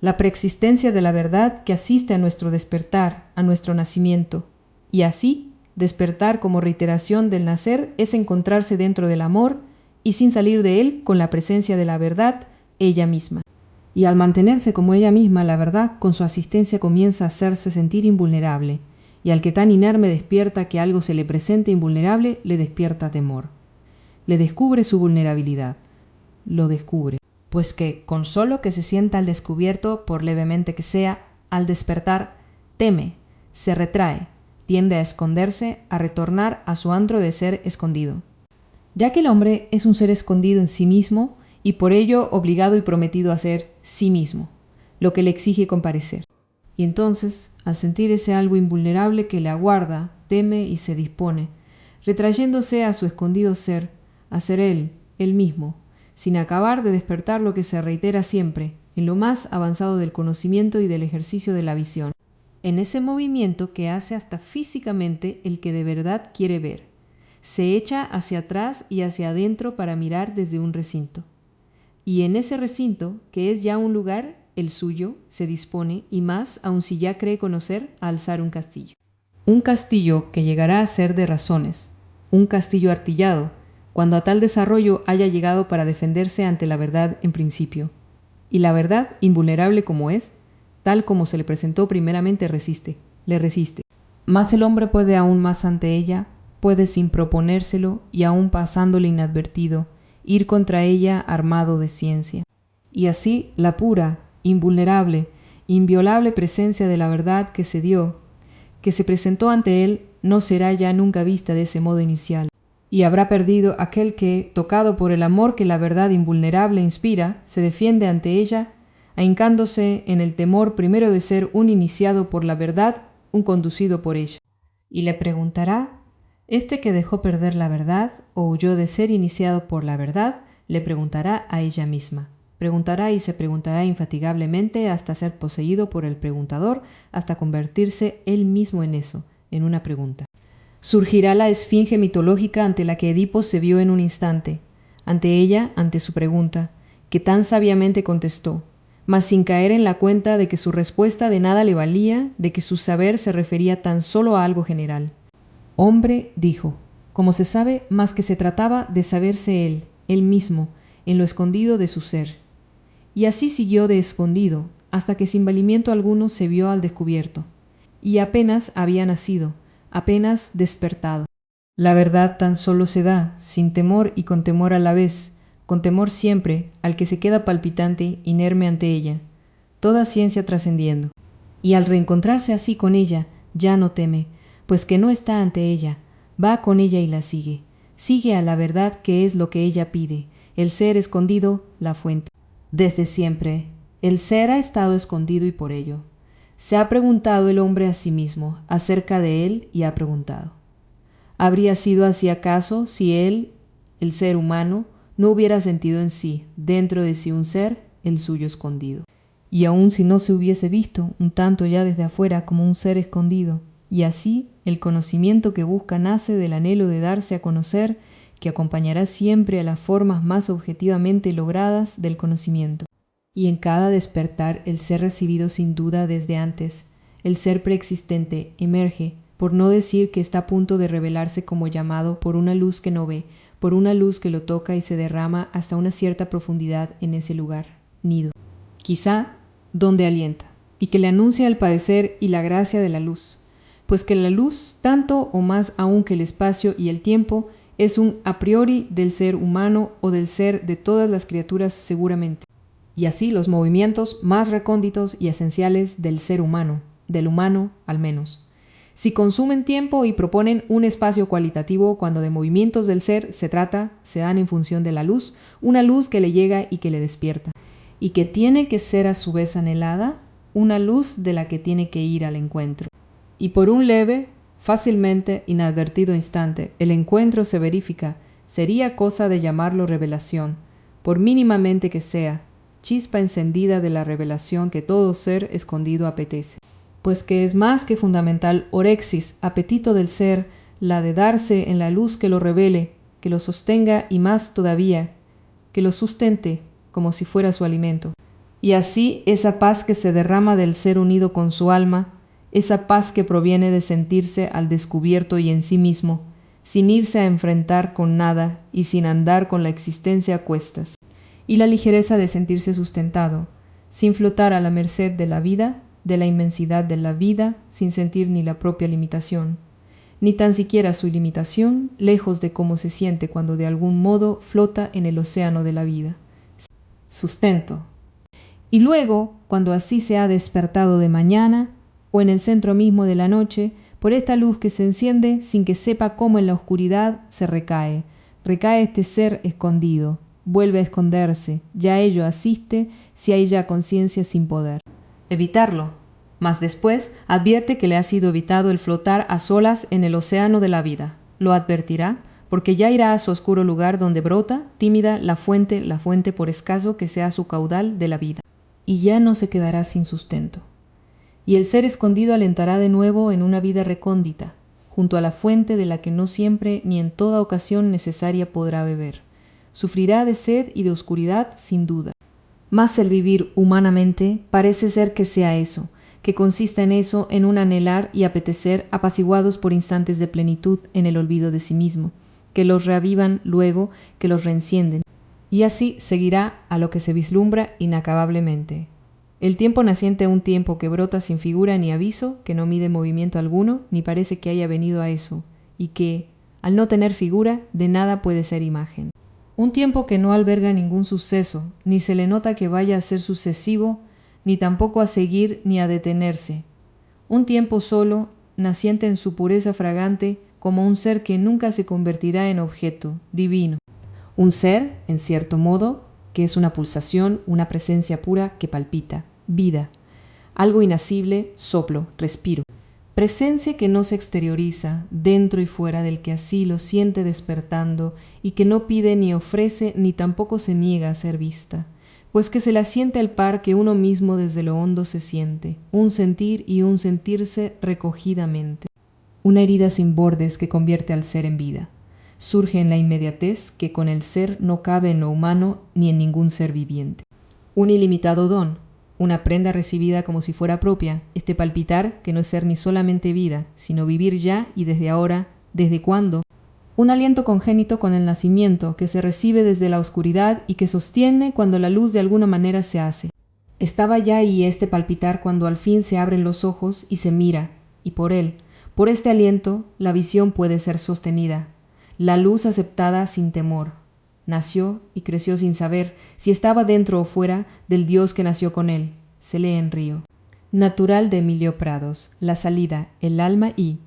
la preexistencia de la verdad que asiste a nuestro despertar, a nuestro nacimiento. Y así, despertar como reiteración del nacer es encontrarse dentro del amor y sin salir de él con la presencia de la verdad, ella misma. Y al mantenerse como ella misma, la verdad con su asistencia comienza a hacerse sentir invulnerable, y al que tan inerme despierta que algo se le presente invulnerable, le despierta temor. Le descubre su vulnerabilidad. Lo descubre. Pues que, con solo que se sienta al descubierto, por levemente que sea, al despertar, teme, se retrae, tiende a esconderse, a retornar a su antro de ser escondido. Ya que el hombre es un ser escondido en sí mismo, y por ello obligado y prometido a ser sí mismo, lo que le exige comparecer. Y entonces, al sentir ese algo invulnerable que le aguarda, teme y se dispone, retrayéndose a su escondido ser, a ser él mismo, sin acabar de despertar lo que se reitera siempre, en lo más avanzado del conocimiento y del ejercicio de la visión, en ese movimiento que hace hasta físicamente el que de verdad quiere ver. Se echa hacia atrás y hacia adentro para mirar desde un recinto. Y en ese recinto, que es ya un lugar, el suyo, se dispone, y más aun si ya cree conocer, a alzar un castillo. Un castillo que llegará a ser de razones, un castillo artillado, cuando a tal desarrollo haya llegado para defenderse ante la verdad en principio. Y la verdad, invulnerable como es, tal como se le presentó primeramente, le resiste. Mas el hombre puede aún más ante ella, puede sin proponérselo y aún pasándole inadvertido, ir contra ella armado de ciencia. Y así la pura, invulnerable, inviolable presencia de la verdad que se dio, que se presentó ante él, no será ya nunca vista de ese modo inicial. Y habrá perdido aquel que, tocado por el amor que la verdad invulnerable inspira, se defiende ante ella, ahincándose en el temor primero de ser un iniciado por la verdad, un conducido por ella. Y le preguntará, este que dejó perder la verdad o huyó de ser iniciado por la verdad, le preguntará a ella misma. Preguntará y se preguntará infatigablemente hasta ser poseído por el preguntador, hasta convertirse él mismo en eso, en una pregunta. Surgirá la esfinge mitológica ante la que Edipo se vio en un instante, ante ella, ante su pregunta, que tan sabiamente contestó, mas sin caer en la cuenta de que su respuesta de nada le valía, de que su saber se refería tan solo a algo general. Hombre, dijo, como se sabe, más que se trataba de saberse él mismo, en lo escondido de su ser. Y así siguió de escondido, hasta que sin valimiento alguno se vio al descubierto. Y apenas había nacido, apenas despertado. La verdad tan solo se da, sin temor y con temor a la vez, con temor siempre, al que se queda palpitante, inerme ante ella, toda ciencia trascendiendo. Y al reencontrarse así con ella, ya no teme, pues que no está ante ella, va con ella y la sigue a la verdad que es lo que ella pide, el ser escondido, la fuente. Desde siempre, el ser ha estado escondido y por ello. Se ha preguntado el hombre a sí mismo, acerca de él y ha preguntado. ¿Habría sido así acaso si él, el ser humano, no hubiera sentido en sí, dentro de sí un ser, el suyo escondido? Y aun si no se hubiese visto, un tanto ya desde afuera como un ser escondido, y así el conocimiento que busca nace del anhelo de darse a conocer, que acompañará siempre a las formas más objetivamente logradas del conocimiento. Y en cada despertar el ser recibido sin duda desde antes, el ser preexistente, emerge, por no decir que está a punto de revelarse como llamado por una luz que no ve, por una luz que lo toca y se derrama hasta una cierta profundidad en ese lugar, nido. Quizá donde alienta, y que le anuncia el padecer y la gracia de la luz, pues que la luz, tanto o más aún que el espacio y el tiempo, es un a priori del ser humano o del ser de todas las criaturas seguramente. Y así los movimientos más recónditos y esenciales del ser humano, del humano al menos. Si consumen tiempo y proponen un espacio cualitativo cuando de movimientos del ser se trata, se dan en función de la luz, una luz que le llega y que le despierta, y que tiene que ser a su vez anhelada, una luz de la que tiene que ir al encuentro. Y por un leve, fácilmente inadvertido instante, el encuentro se verifica, sería cosa de llamarlo revelación, por mínimamente que sea, chispa encendida de la revelación que todo ser escondido apetece. Pues que es más que fundamental orexis, apetito del ser, la de darse en la luz que lo revele, que lo sostenga y más todavía, que lo sustente como si fuera su alimento. Y así esa paz que se derrama del ser unido con su alma, esa paz que proviene de sentirse al descubierto y en sí mismo, sin irse a enfrentar con nada y sin andar con la existencia a cuestas, y la ligereza de sentirse sustentado, sin flotar a la merced de la vida, de la inmensidad de la vida, sin sentir ni la propia limitación, ni tan siquiera su limitación, lejos de cómo se siente cuando de algún modo flota en el océano de la vida. Sustento. Y luego, cuando así se ha despertado de mañana, o en el centro mismo de la noche, por esta luz que se enciende sin que sepa cómo en la oscuridad se recae este ser escondido, vuelve a esconderse, ya ello asiste, si hay ya conciencia sin poder evitarlo, mas después advierte que le ha sido evitado el flotar a solas en el océano de la vida. Lo advertirá, porque ya irá a su oscuro lugar donde brota, tímida, la fuente por escaso que sea su caudal de la vida, y ya no se quedará sin sustento. Y el ser escondido alentará de nuevo en una vida recóndita, junto a la fuente de la que no siempre ni en toda ocasión necesaria podrá beber. Sufrirá de sed y de oscuridad sin duda. Mas el vivir humanamente parece ser que sea eso, que consista en eso, en un anhelar y apetecer apaciguados por instantes de plenitud en el olvido de sí mismo, que los reavivan luego, que los reencienden, y así seguirá a lo que se vislumbra inacabablemente. El tiempo naciente, un tiempo que brota sin figura ni aviso, que no mide movimiento alguno, ni parece que haya venido a eso, y que, al no tener figura, de nada puede ser imagen. Un tiempo que no alberga ningún suceso, ni se le nota que vaya a ser sucesivo, ni tampoco a seguir ni a detenerse. Un tiempo solo, naciente en su pureza fragante, como un ser que nunca se convertirá en objeto, divino. Un ser, en cierto modo, que es una pulsación, una presencia pura que palpita, vida, algo inasible, soplo, respiro. Presencia que no se exterioriza, dentro y fuera del que así lo siente despertando y que no pide ni ofrece ni tampoco se niega a ser vista, pues que se la siente al par que uno mismo desde lo hondo se siente, un sentir y un sentirse recogidamente. Una herida sin bordes que convierte al ser en vida. Surge en la inmediatez que con el ser no cabe en lo humano ni en ningún ser viviente. Un ilimitado don, una prenda recibida como si fuera propia, este palpitar que no es ser ni solamente vida, sino vivir ya y desde ahora, ¿desde cuándo? Un aliento congénito con el nacimiento, que se recibe desde la oscuridad y que sostiene cuando la luz de alguna manera se hace. Estaba ya ahí este palpitar cuando al fin se abren los ojos y se mira, y por él, por este aliento, la visión puede ser sostenida, la luz aceptada sin temor. Nació y creció sin saber si estaba dentro o fuera del Dios que nació con él. Se lee en Río. Natural de Emilio Prados. La salida, el alma y...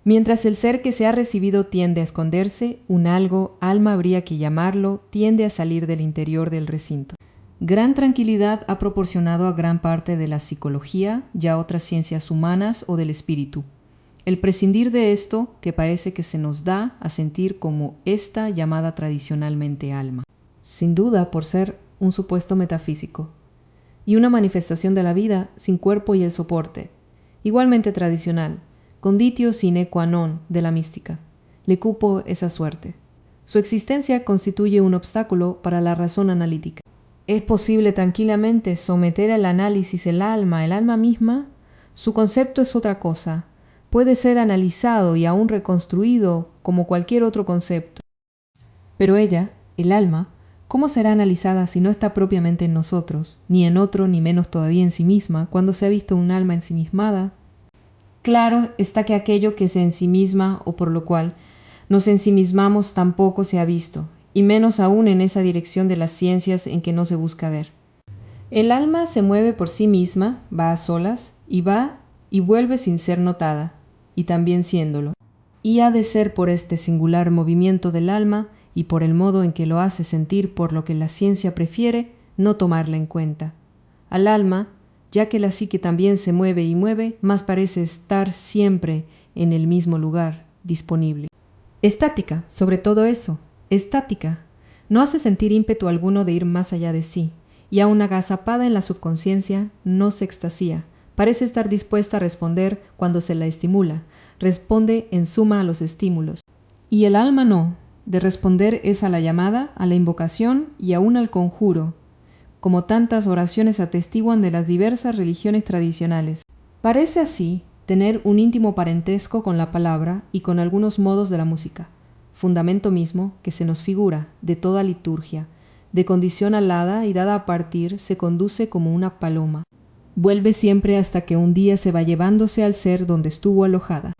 Mientras el ser que se ha recibido tiende a esconderse, un algo, alma habría que llamarlo, tiende a salir del interior del recinto. Gran tranquilidad ha proporcionado a gran parte de la psicología, ya otras ciencias humanas o del espíritu. El prescindir de esto, que parece que se nos da a sentir como esta llamada tradicionalmente alma. Sin duda por ser un supuesto metafísico. Y una manifestación de la vida sin cuerpo y el soporte. Igualmente tradicional, conditio sine qua non de la mística. Le cupo esa suerte. Su existencia constituye un obstáculo para la razón analítica. ¿Es posible tranquilamente someter al análisis el alma misma? Su concepto es otra cosa. Puede ser analizado y aún reconstruido como cualquier otro concepto. Pero ella, el alma, ¿cómo será analizada si no está propiamente en nosotros, ni en otro, ni menos todavía en sí misma, cuando se ha visto un alma ensimismada? Claro está que aquello que se ensimisma, o por lo cual nos ensimismamos, tampoco se ha visto, y menos aún en esa dirección de las ciencias en que no se busca ver. El alma se mueve por sí misma, va a solas, y va y vuelve sin ser notada, y también siéndolo. Y ha de ser por este singular movimiento del alma y por el modo en que lo hace sentir por lo que la ciencia prefiere no tomarla en cuenta. Al alma, ya que la psique también se mueve y mueve, más parece estar siempre en el mismo lugar, disponible. Estática, sobre todo eso, estática. No hace sentir ímpetu alguno de ir más allá de sí, y aun agazapada en la subconsciencia, no se extasía. Parece estar dispuesta a responder cuando se la estimula, responde en suma a los estímulos. Y el alma no, de responder es a la llamada, a la invocación y aún al conjuro. como tantas oraciones atestiguan de las diversas religiones tradicionales. Parece así tener un íntimo parentesco con la palabra y con algunos modos de la música, fundamento mismo que se nos figura de toda liturgia, de condición alada y dada a partir, se conduce como una paloma. Vuelve siempre hasta que un día se va llevándose al ser donde estuvo alojada.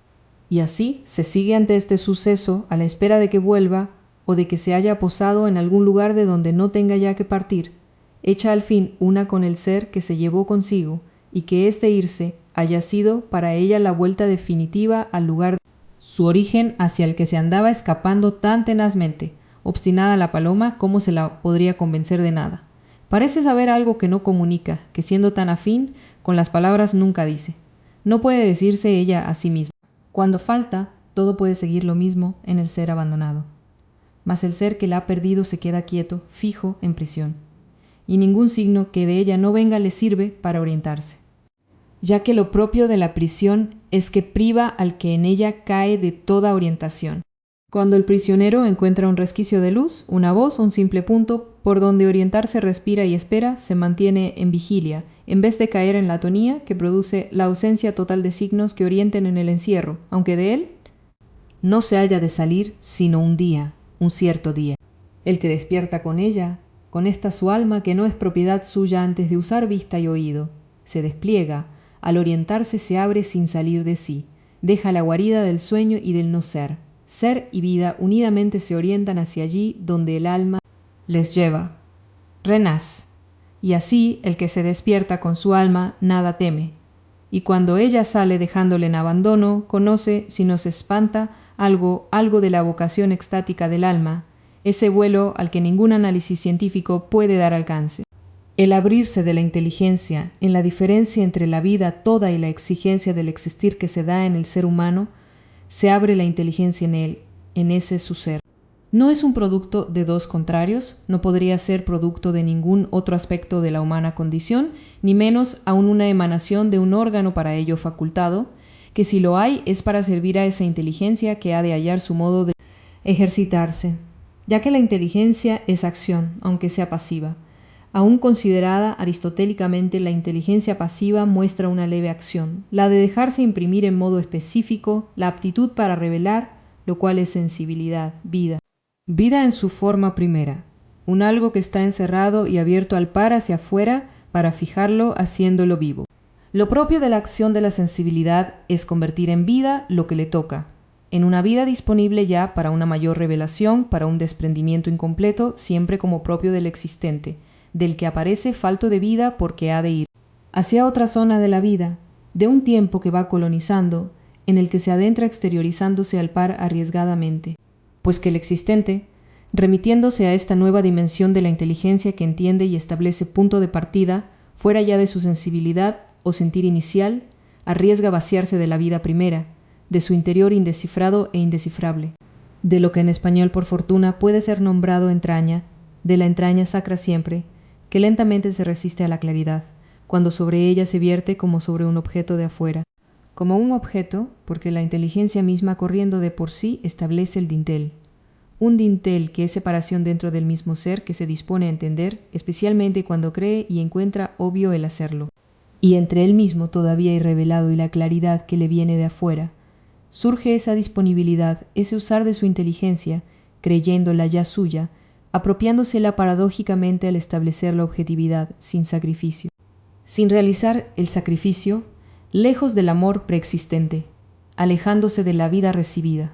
Y así se sigue ante este suceso a la espera de que vuelva o de que se haya posado en algún lugar de donde no tenga ya que partir, hecha al fin una con el ser que se llevó consigo, y que este irse haya sido para ella la vuelta definitiva al lugar de su origen hacia el que se andaba escapando tan tenazmente. Obstinada la paloma, ¿cómo se la podría convencer de nada? Parece saber algo que no comunica, que siendo tan afín, con las palabras nunca dice. No puede decirse ella a sí misma. Cuando falta, todo puede seguir lo mismo en el ser abandonado. Mas el ser que la ha perdido se queda quieto, fijo, en prisión. Y ningún signo que de ella no venga le sirve para orientarse, ya que lo propio de la prisión es que priva al que en ella cae de toda orientación. Cuando el prisionero encuentra un resquicio de luz, una voz, un simple punto, por donde orientarse, respira y espera, se mantiene en vigilia, en vez de caer en la atonía que produce la ausencia total de signos que orienten en el encierro, aunque de él no se haya de salir sino un día, un cierto día. El que despierta con ella, con esta su alma que no es propiedad suya antes de usar vista y oído, se despliega, al orientarse se abre sin salir de sí, deja la guarida del sueño y del no ser. Ser y vida unidamente se orientan hacia allí donde el alma les lleva. Renaz. Y así el que se despierta con su alma nada teme. Y cuando ella sale dejándole en abandono, conoce, si no se espanta, algo de la vocación extática del alma, ese vuelo al que ningún análisis científico puede dar alcance. El abrirse de la inteligencia en la diferencia entre la vida toda y la exigencia del existir que se da en el ser humano, se abre la inteligencia en él, en ese su ser. No es un producto de dos contrarios, no podría ser producto de ningún otro aspecto de la humana condición, ni menos aún una emanación de un órgano para ello facultado, que si lo hay es para servir a esa inteligencia que ha de hallar su modo de ejercitarse, ya que la inteligencia es acción, aunque sea pasiva. Aún considerada aristotélicamente, la inteligencia pasiva muestra una leve acción, la de dejarse imprimir en modo específico la aptitud para revelar, lo cual es sensibilidad, vida. Vida en su forma primera, un algo que está encerrado y abierto al par hacia afuera para fijarlo haciéndolo vivo. Lo propio de la acción de la sensibilidad es convertir en vida lo que le toca, en una vida disponible ya para una mayor revelación, para un desprendimiento incompleto, siempre como propio del existente, del que aparece falto de vida porque ha de ir hacia otra zona de la vida, de un tiempo que va colonizando, en el que se adentra exteriorizándose al par arriesgadamente, pues que el existente, remitiéndose a esta nueva dimensión de la inteligencia que entiende y establece punto de partida, fuera ya de su sensibilidad o sentir inicial, arriesga vaciarse de la vida primera, de su interior indescifrado e indescifrable, de lo que en español por fortuna puede ser nombrado entraña, de la entraña sacra siempre, que lentamente se resiste a la claridad, cuando sobre ella se vierte como sobre un objeto de afuera, como un objeto, porque la inteligencia misma corriendo de por sí establece el dintel. Un dintel que es separación dentro del mismo ser que se dispone a entender, especialmente cuando cree y encuentra obvio el hacerlo. Y entre él mismo todavía irrevelado y la claridad que le viene de afuera, surge esa disponibilidad, ese usar de su inteligencia, creyéndola ya suya, apropiándosela paradójicamente al establecer la objetividad sin sacrificio. Sin realizar el sacrificio, lejos del amor preexistente, alejándose de la vida recibida,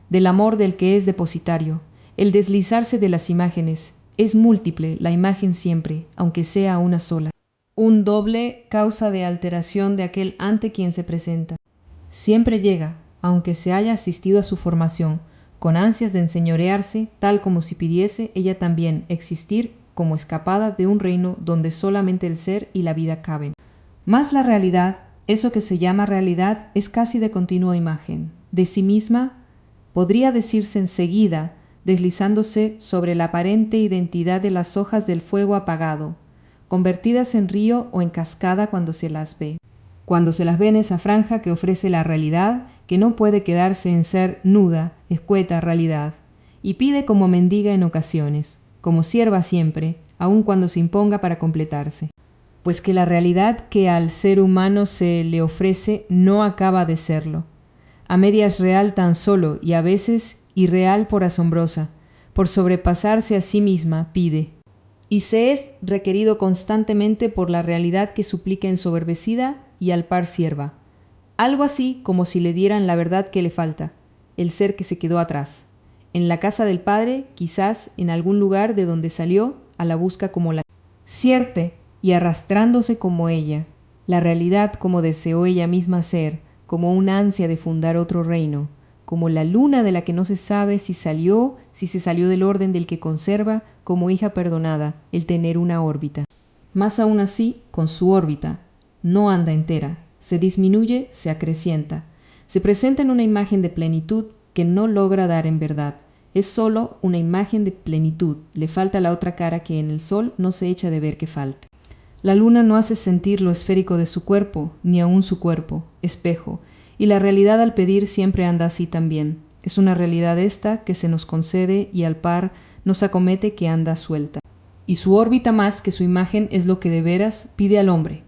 del amor del que es depositario, el deslizarse de las imágenes, es múltiple la imagen siempre, aunque sea una sola. Un doble causa de alteración de aquel ante quien se presenta. Siempre llega, aunque se haya asistido a su formación, con ansias de enseñorearse, tal como si pidiese ella también existir como escapada de un reino donde solamente el ser y la vida caben. Mas la realidad, eso que se llama realidad, es casi de continua imagen. De sí misma, podría decirse enseguida, deslizándose sobre la aparente identidad de las hojas del fuego apagado, convertidas en río o en cascada cuando se las ve. Cuando se las ve en esa franja que ofrece la realidad, que no puede quedarse en ser nuda, escueta realidad, y pide como mendiga en ocasiones, como sierva siempre, aun cuando se imponga para completarse. Pues que la realidad que al ser humano se le ofrece no acaba de serlo. A medias real tan solo y a veces irreal por asombrosa, por sobrepasarse a sí misma, pide. Y se es requerido constantemente por la realidad que suplica ensoberbecida y al par sierva. Algo así como si le dieran la verdad que le falta, el ser que se quedó atrás. En la casa del Padre, quizás en algún lugar de donde salió a la busca como la sierpe y arrastrándose como ella, la realidad como deseó ella misma ser, como un ansia de fundar otro reino, como la luna de la que no se sabe si se salió del orden del que conserva, como hija perdonada, el tener una órbita. Más aún así, con su órbita, no anda entera, se disminuye, se acrecienta, se presenta en una imagen de plenitud que no logra dar en verdad. Es sólo una imagen de plenitud, le falta la otra cara que en el sol no se echa de ver que falte. La luna no hace sentir lo esférico de su cuerpo, ni aun su cuerpo, espejo, y la realidad al pedir siempre anda así también. Es una realidad esta que se nos concede y al par nos acomete que anda suelta. Y su órbita más que su imagen es lo que de veras pide al hombre.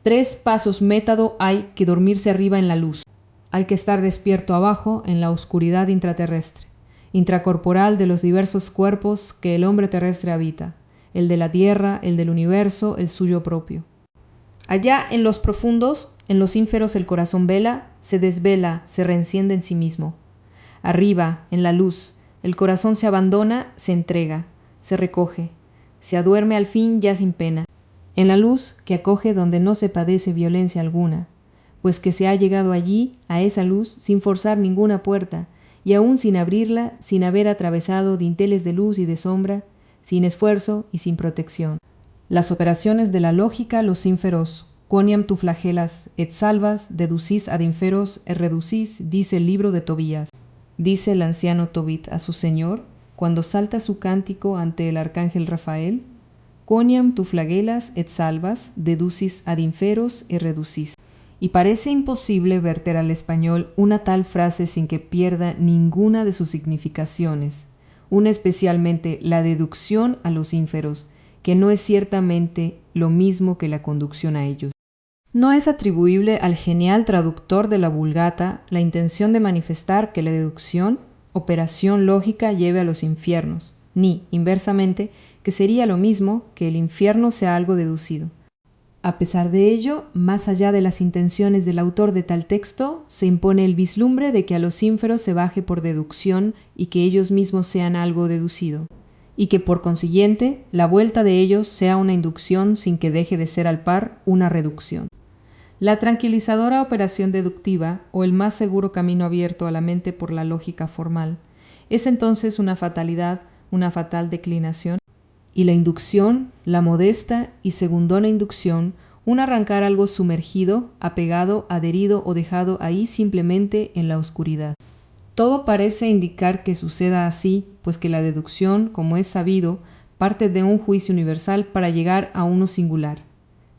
3 pasos métado hay que dormirse arriba en la luz. Hay que estar despierto abajo en la oscuridad intraterrestre, intracorporal de los diversos cuerpos que el hombre terrestre habita, el de la tierra, el del universo, el suyo propio. Allá en los profundos, en los ínferos el corazón vela, se desvela, se reenciende en sí mismo. Arriba, en la luz, el corazón se abandona, se entrega, se recoge, se aduerme al fin ya sin pena. En la luz que acoge donde no se padece violencia alguna, pues que se ha llegado allí, a esa luz, sin forzar ninguna puerta, y aún sin abrirla, sin haber atravesado dinteles de luz y de sombra, sin esfuerzo y sin protección. Las operaciones de la lógica los inferos, quoniam tu flagelas et salvas, deducis ad inferos et reducis, dice el libro de Tobías. Dice el anciano Tobit a su señor, cuando salta su cántico ante el arcángel Rafael, quoniam tu flagelas et salvas, deducis ad inferos et reducis. Y parece imposible verter al español una tal frase sin que pierda ninguna de sus significaciones, una especialmente la deducción a los ínferos, que no es ciertamente lo mismo que la conducción a ellos. No es atribuible al genial traductor de la Vulgata la intención de manifestar que la deducción, operación lógica, lleve a los infiernos, ni, inversamente, que sería lo mismo que el infierno sea algo deducido. A pesar de ello, más allá de las intenciones del autor de tal texto, se impone el vislumbre de que a los ínferos se baje por deducción y que ellos mismos sean algo deducido, y que por consiguiente la vuelta de ellos sea una inducción sin que deje de ser al par una reducción. La tranquilizadora operación deductiva, o el más seguro camino abierto a la mente por la lógica formal, es entonces una fatalidad, una fatal declinación, y la inducción, la modesta y segundona inducción, un arrancar algo sumergido, apegado, adherido o dejado ahí simplemente en la oscuridad. Todo parece indicar que suceda así, pues que la deducción, como es sabido, parte de un juicio universal para llegar a uno singular.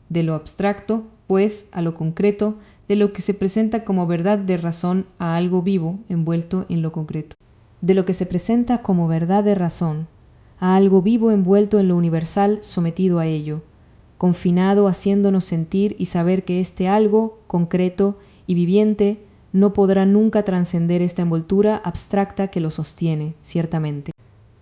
De lo abstracto, pues, a lo concreto, de lo que se presenta como verdad de razón a algo vivo envuelto en lo concreto. De lo que se presenta como verdad de razón a algo vivo envuelto en lo universal, sometido a ello, confinado haciéndonos sentir y saber que este algo, concreto y viviente, no podrá nunca trascender esta envoltura abstracta que lo sostiene, ciertamente,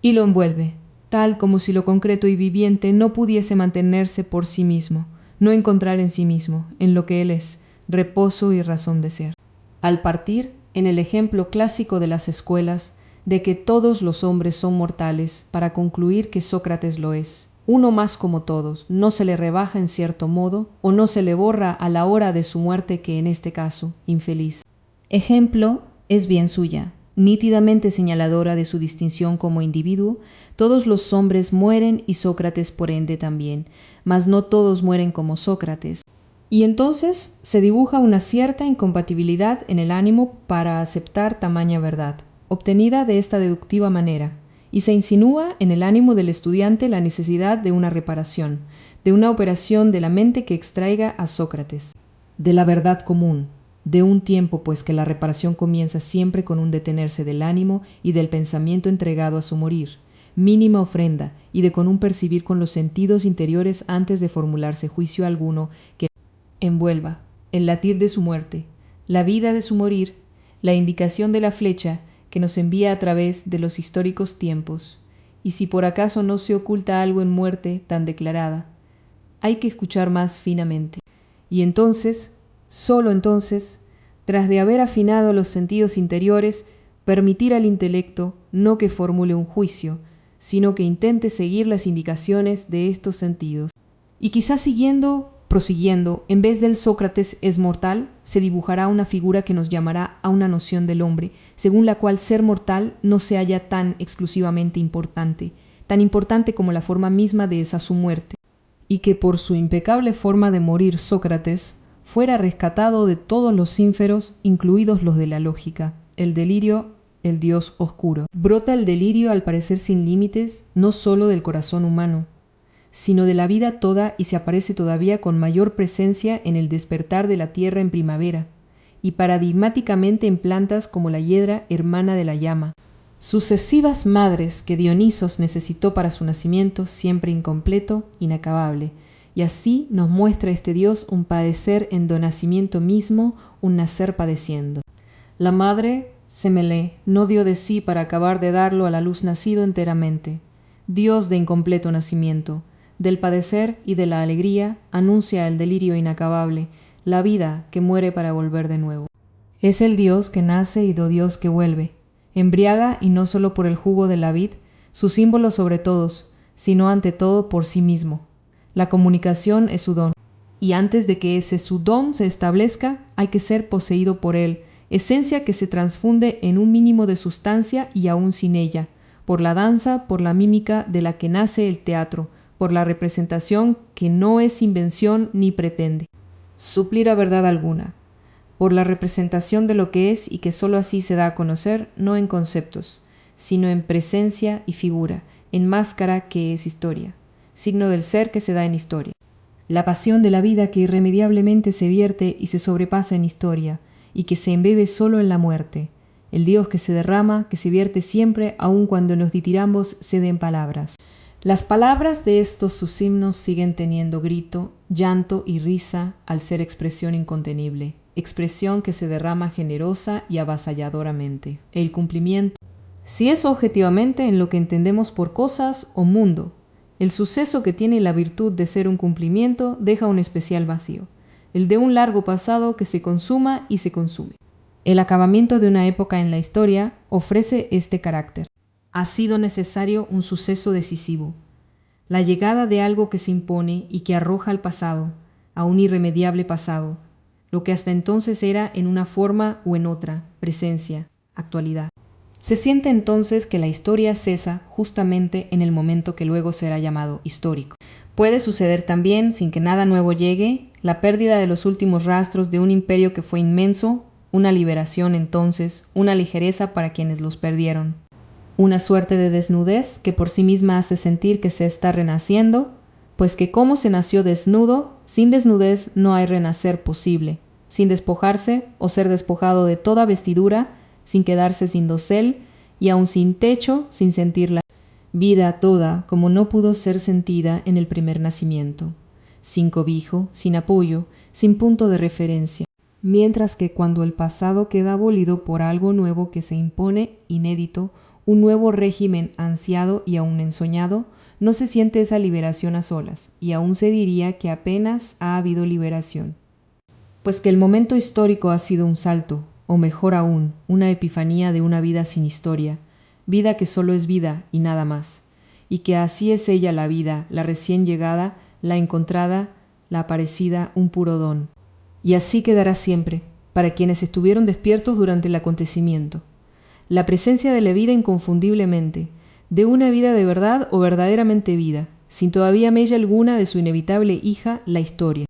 y lo envuelve, tal como si lo concreto y viviente no pudiese mantenerse por sí mismo, no encontrar en sí mismo, en lo que él es, reposo y razón de ser. Al partir, en el ejemplo clásico de las escuelas, de que todos los hombres son mortales, para concluir que Sócrates lo es. Uno más como todos, no se le rebaja en cierto modo, o no se le borra a la hora de su muerte que en este caso, infeliz. Ejemplo es bien suya, nítidamente señaladora de su distinción como individuo, todos los hombres mueren y Sócrates por ende también, mas no todos mueren como Sócrates. Y entonces se dibuja una cierta incompatibilidad en el ánimo para aceptar tamaña verdad, obtenida de esta deductiva manera, y se insinúa en el ánimo del estudiante la necesidad de una reparación, de una operación de la mente que extraiga a Sócrates de la verdad común, de un tiempo pues que la reparación comienza siempre con un detenerse del ánimo y del pensamiento entregado a su morir, mínima ofrenda, y de con un percibir con los sentidos interiores antes de formularse juicio alguno que envuelva el latir de su muerte, la vida de su morir, la indicación de la flecha que nos envía a través de los históricos tiempos. Y si por acaso no se oculta algo en muerte tan declarada, hay que escuchar más finamente. Y entonces, solo entonces, tras de haber afinado los sentidos interiores, permitir al intelecto no que formule un juicio, sino que intente seguir las indicaciones de estos sentidos. Y quizás prosiguiendo, en vez del Sócrates es mortal, se dibujará una figura que nos llamará a una noción del hombre, según la cual ser mortal no se halla tan exclusivamente importante, tan importante como la forma misma de esa su muerte, y que por su impecable forma de morir Sócrates fuera rescatado de todos los ínferos, incluidos los de la lógica, el delirio, el dios oscuro. Brota el delirio al parecer sin límites, no sólo del corazón humano, sino de la vida toda, y se aparece todavía con mayor presencia en el despertar de la tierra en primavera, y paradigmáticamente en plantas como la hiedra hermana de la llama. Sucesivas madres que Dionisos necesitó para su nacimiento, siempre incompleto, inacabable, y así nos muestra este Dios un padecer en do nacimiento mismo, un nacer padeciendo. La madre, Semele, no dio de sí para acabar de darlo a la luz nacido enteramente. Dios de incompleto nacimiento, del padecer y de la alegría, anuncia el delirio inacabable, la vida que muere para volver de nuevo. Es el Dios que nace y do Dios que vuelve. Embriaga, y no solo por el jugo de la vid, su símbolo sobre todos, sino ante todo por sí mismo. La comunicación es su don, y antes de que ese su don se establezca, hay que ser poseído por él, esencia que se transfunde en un mínimo de sustancia y aún sin ella, por la danza, por la mímica de la que nace el teatro, por la representación que no es invención ni pretende suplir a verdad alguna, por la representación de lo que es y que sólo así se da a conocer, no en conceptos, sino en presencia y figura, en máscara que es historia, signo del ser que se da en historia. La pasión de la vida que irremediablemente se vierte y se sobrepasa en historia, y que se embebe solo en la muerte, el Dios que se derrama, que se vierte siempre, aun cuando los ditirambos se den palabras. Las palabras de estos sus himnos siguen teniendo grito, llanto y risa al ser expresión incontenible, expresión que se derrama generosa y avasalladoramente. El cumplimiento, si es objetivamente en lo que entendemos por cosas o mundo, el suceso que tiene la virtud de ser un cumplimiento deja un especial vacío, el de un largo pasado que se consuma y se consume. El acabamiento de una época en la historia ofrece este carácter. Ha sido necesario un suceso decisivo, la llegada de algo que se impone y que arroja al pasado, a un irremediable pasado, lo que hasta entonces era en una forma o en otra, presencia, actualidad. Se siente entonces que la historia cesa justamente en el momento que luego será llamado histórico. Puede suceder también, sin que nada nuevo llegue, la pérdida de los últimos rastros de un imperio que fue inmenso, una liberación entonces, una ligereza para quienes los perdieron. Una suerte de desnudez que por sí misma hace sentir que se está renaciendo, pues que como se nació desnudo, sin desnudez no hay renacer posible, sin despojarse o ser despojado de toda vestidura, sin quedarse sin dosel y aun sin techo, sin sentir la vida toda como no pudo ser sentida en el primer nacimiento, sin cobijo, sin apoyo, sin punto de referencia. Mientras que cuando el pasado queda abolido por algo nuevo que se impone, inédito, un nuevo régimen ansiado y aún ensoñado, no se siente esa liberación a solas, y aún se diría que apenas ha habido liberación. Pues que el momento histórico ha sido un salto, o mejor aún, una epifanía de una vida sin historia, vida que solo es vida y nada más, y que así es ella la vida, la recién llegada, la encontrada, la aparecida, un puro don. Y así quedará siempre, para quienes estuvieron despiertos durante el acontecimiento. La presencia de la vida inconfundiblemente, de una vida de verdad o verdaderamente vida, sin todavía mella alguna de su inevitable hija, la historia.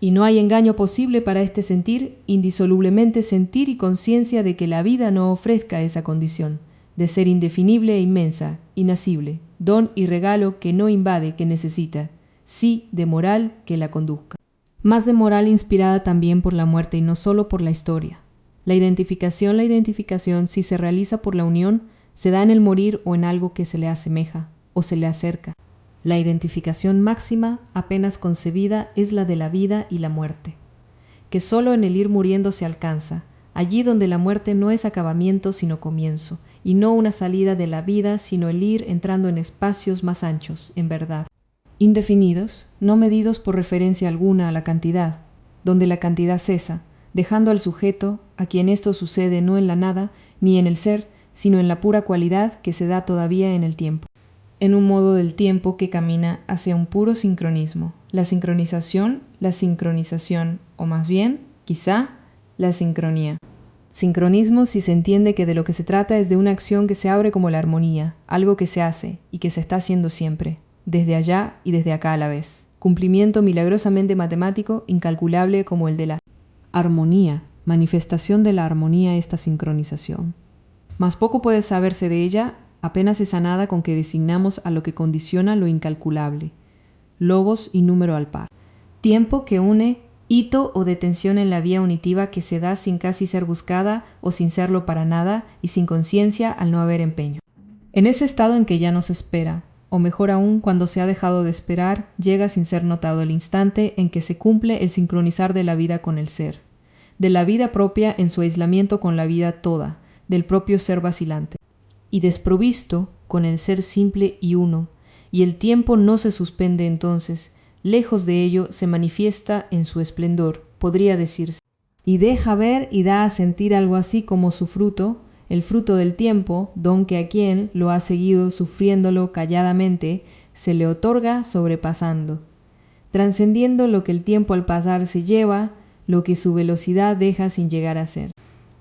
Y no hay engaño posible para este sentir, indisolublemente sentir y conciencia de que la vida no ofrezca esa condición, de ser indefinible e inmensa, inacible, don y regalo que no invade, que necesita, sí de moral que la conduzca. Más de moral inspirada también por la muerte y no solo por la historia. La identificación, si se realiza por la unión, Se da en el morir o en algo que se le asemeja o se le acerca. La identificación máxima apenas concebida es la de la vida y la muerte, que sólo en el ir muriendo se alcanza, allí donde la muerte no es acabamiento sino comienzo, y no una salida de la vida sino el ir entrando en espacios más anchos, en verdad, indefinidos, no medidos por referencia alguna a la cantidad, donde la cantidad cesa, dejando al sujeto, a quien esto sucede no en la nada, ni en el ser, sino en la pura cualidad que se da todavía en el tiempo, en un modo del tiempo que camina hacia un puro sincronismo, la sincronización, o más bien, quizá, la sincronía. Sincronismo si se entiende que de lo que se trata es de una acción que se abre como la armonía, algo que se hace y que se está haciendo siempre, desde allá y desde acá a la vez. Cumplimiento milagrosamente matemático, incalculable como el de la armonía, manifestación de la armonía esta sincronización. Mas poco puede saberse de ella, apenas es sanada con que designamos a lo que condiciona lo incalculable, logos y número al par. Tiempo que une, hito o detención en la vía unitiva que se da sin casi ser buscada o sin serlo para nada y sin conciencia al no haber empeño. En ese estado en que ya no se espera, o mejor aún, cuando se ha dejado de esperar, llega sin ser notado el instante en que se cumple el sincronizar de la vida con el ser, de la vida propia en su aislamiento con la vida toda, del propio ser vacilante, y desprovisto con el ser simple y uno, y el tiempo no se suspende entonces, lejos de ello se manifiesta en su esplendor, podría decirse, y deja ver y da a sentir algo así como su fruto, el fruto del tiempo, don que a quien lo ha seguido sufriéndolo calladamente, se le otorga sobrepasando, trascendiendo lo que el tiempo al pasar se lleva, lo que su velocidad deja sin llegar a ser.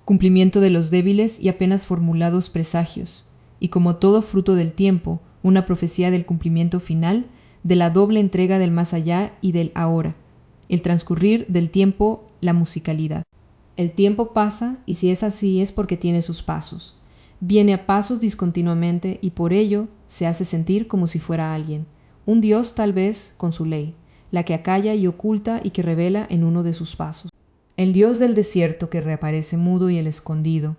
Cumplimiento de los débiles y apenas formulados presagios, y como todo fruto del tiempo, una profecía del cumplimiento final, de la doble entrega del más allá y del ahora, el transcurrir del tiempo, la musicalidad. El tiempo pasa, y si es así es porque tiene sus pasos. Viene a pasos discontinuamente y por ello se hace sentir como si fuera alguien, un Dios tal vez con su ley, la que acalla y oculta y que revela en uno de sus pasos. El Dios del desierto que reaparece mudo y el escondido,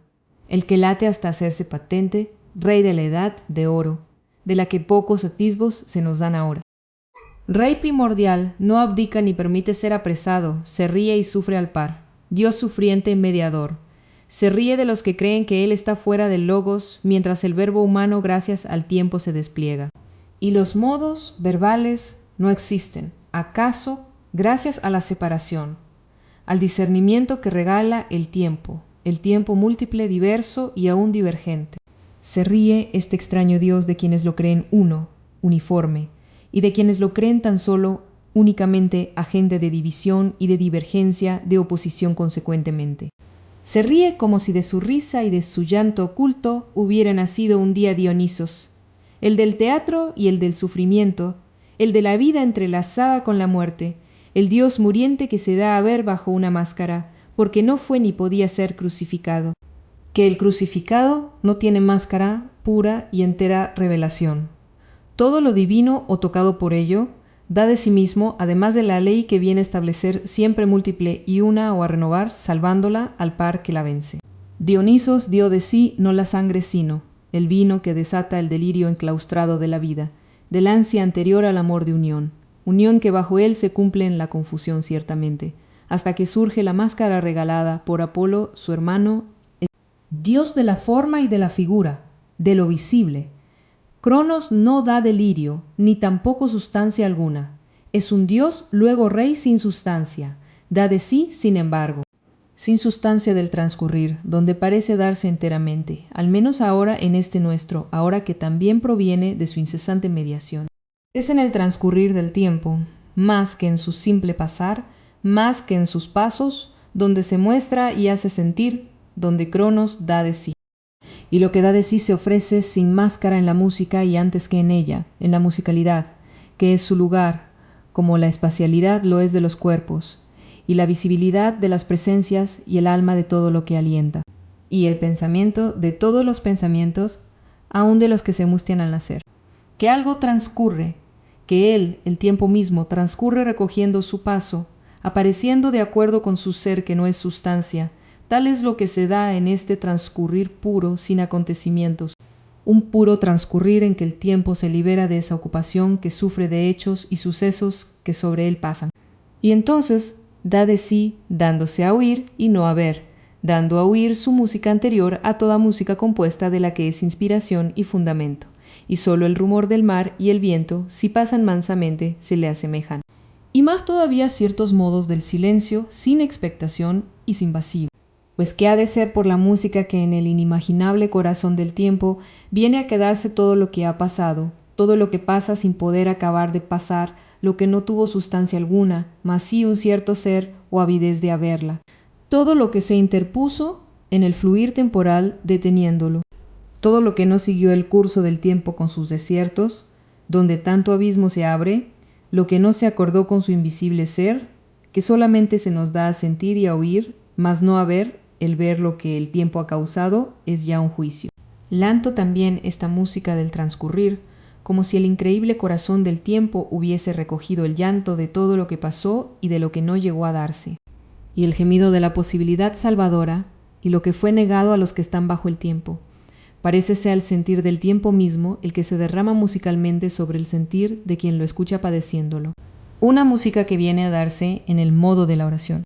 el que late hasta hacerse patente, rey de la edad de oro, de la que pocos atisbos se nos dan ahora. Rey primordial, no abdica ni permite ser apresado, se ríe y sufre al par. Dios sufriente mediador. Se ríe de los que creen que Él está fuera del logos, mientras el verbo humano gracias al tiempo se despliega. Y los modos verbales no existen, acaso gracias a la separación, al discernimiento que regala el tiempo múltiple, diverso y aún divergente. Se ríe este extraño Dios de quienes lo creen uno, uniforme, y de quienes lo creen tan solo únicamente agente de división y de divergencia, de oposición consecuentemente. Se ríe como si de su risa y de su llanto oculto hubiera nacido un día Dionisos, el del teatro y el del sufrimiento, el de la vida entrelazada con la muerte, el Dios muriente que se da a ver bajo una máscara, porque no fue ni podía ser crucificado. Que el crucificado no tiene máscara, pura y entera revelación. Todo lo divino o tocado por ello, da de sí mismo, además de la ley que viene a establecer siempre múltiple y una o a renovar, salvándola al par que la vence. Dionisos dio de sí no la sangre sino, el vino que desata el delirio enclaustrado de la vida, del ansia anterior al amor de unión, unión que bajo él se cumple en la confusión ciertamente, hasta que surge la máscara regalada por Apolo, su hermano, el Dios de la forma y de la figura, de lo visible. Cronos no da delirio, ni tampoco sustancia alguna. Es un Dios, luego rey sin sustancia. Da de sí, sin embargo. Sin sustancia del transcurrir, donde parece darse enteramente, al menos ahora en este nuestro, ahora que también proviene de su incesante mediación. Es en el transcurrir del tiempo, más que en su simple pasar, más que en sus pasos, donde se muestra y hace sentir, donde Cronos da de sí. Y lo que da de sí se ofrece sin máscara en la música y antes que en ella, en la musicalidad, que es su lugar, como la espacialidad lo es de los cuerpos, y la visibilidad de las presencias y el alma de todo lo que alienta, y el pensamiento de todos los pensamientos, aun de los que se mustian al nacer. Que algo transcurre, que él, el tiempo mismo, transcurre recogiendo su paso, apareciendo de acuerdo con su ser que no es sustancia. Tal es lo que se da en este transcurrir puro, sin acontecimientos. un puro transcurrir en que el tiempo se libera de esa ocupación que sufre de hechos y sucesos que sobre él pasan. Y entonces da de sí dándose a oír y no a ver, dando a oír su música anterior a toda música compuesta de la que es inspiración y fundamento, y sólo el rumor del mar y el viento, si pasan mansamente, se le asemejan. Y más todavía ciertos modos del silencio, sin expectación y sin vacío. Pues qué ha de ser por la música que en el inimaginable corazón del tiempo viene a quedarse todo lo que ha pasado, todo lo que pasa sin poder acabar de pasar, lo que no tuvo sustancia alguna, mas sí un cierto ser o avidez de haberla, todo lo que se interpuso en el fluir temporal deteniéndolo, todo lo que no siguió el curso del tiempo con sus desiertos, donde tanto abismo se abre, lo que no se acordó con su invisible ser, que solamente se nos da a sentir y a oír, mas no a ver. El ver lo que el tiempo ha causado es ya un juicio. Lanto también esta música del transcurrir, como si el increíble corazón del tiempo hubiese recogido el llanto de todo lo que pasó y de lo que no llegó a darse, y el gemido de la posibilidad salvadora, y lo que fue negado a los que están bajo el tiempo. Parece ser el sentir del tiempo mismo el que se derrama musicalmente sobre el sentir de quien lo escucha padeciéndolo. Una música que viene a darse en el modo de la oración.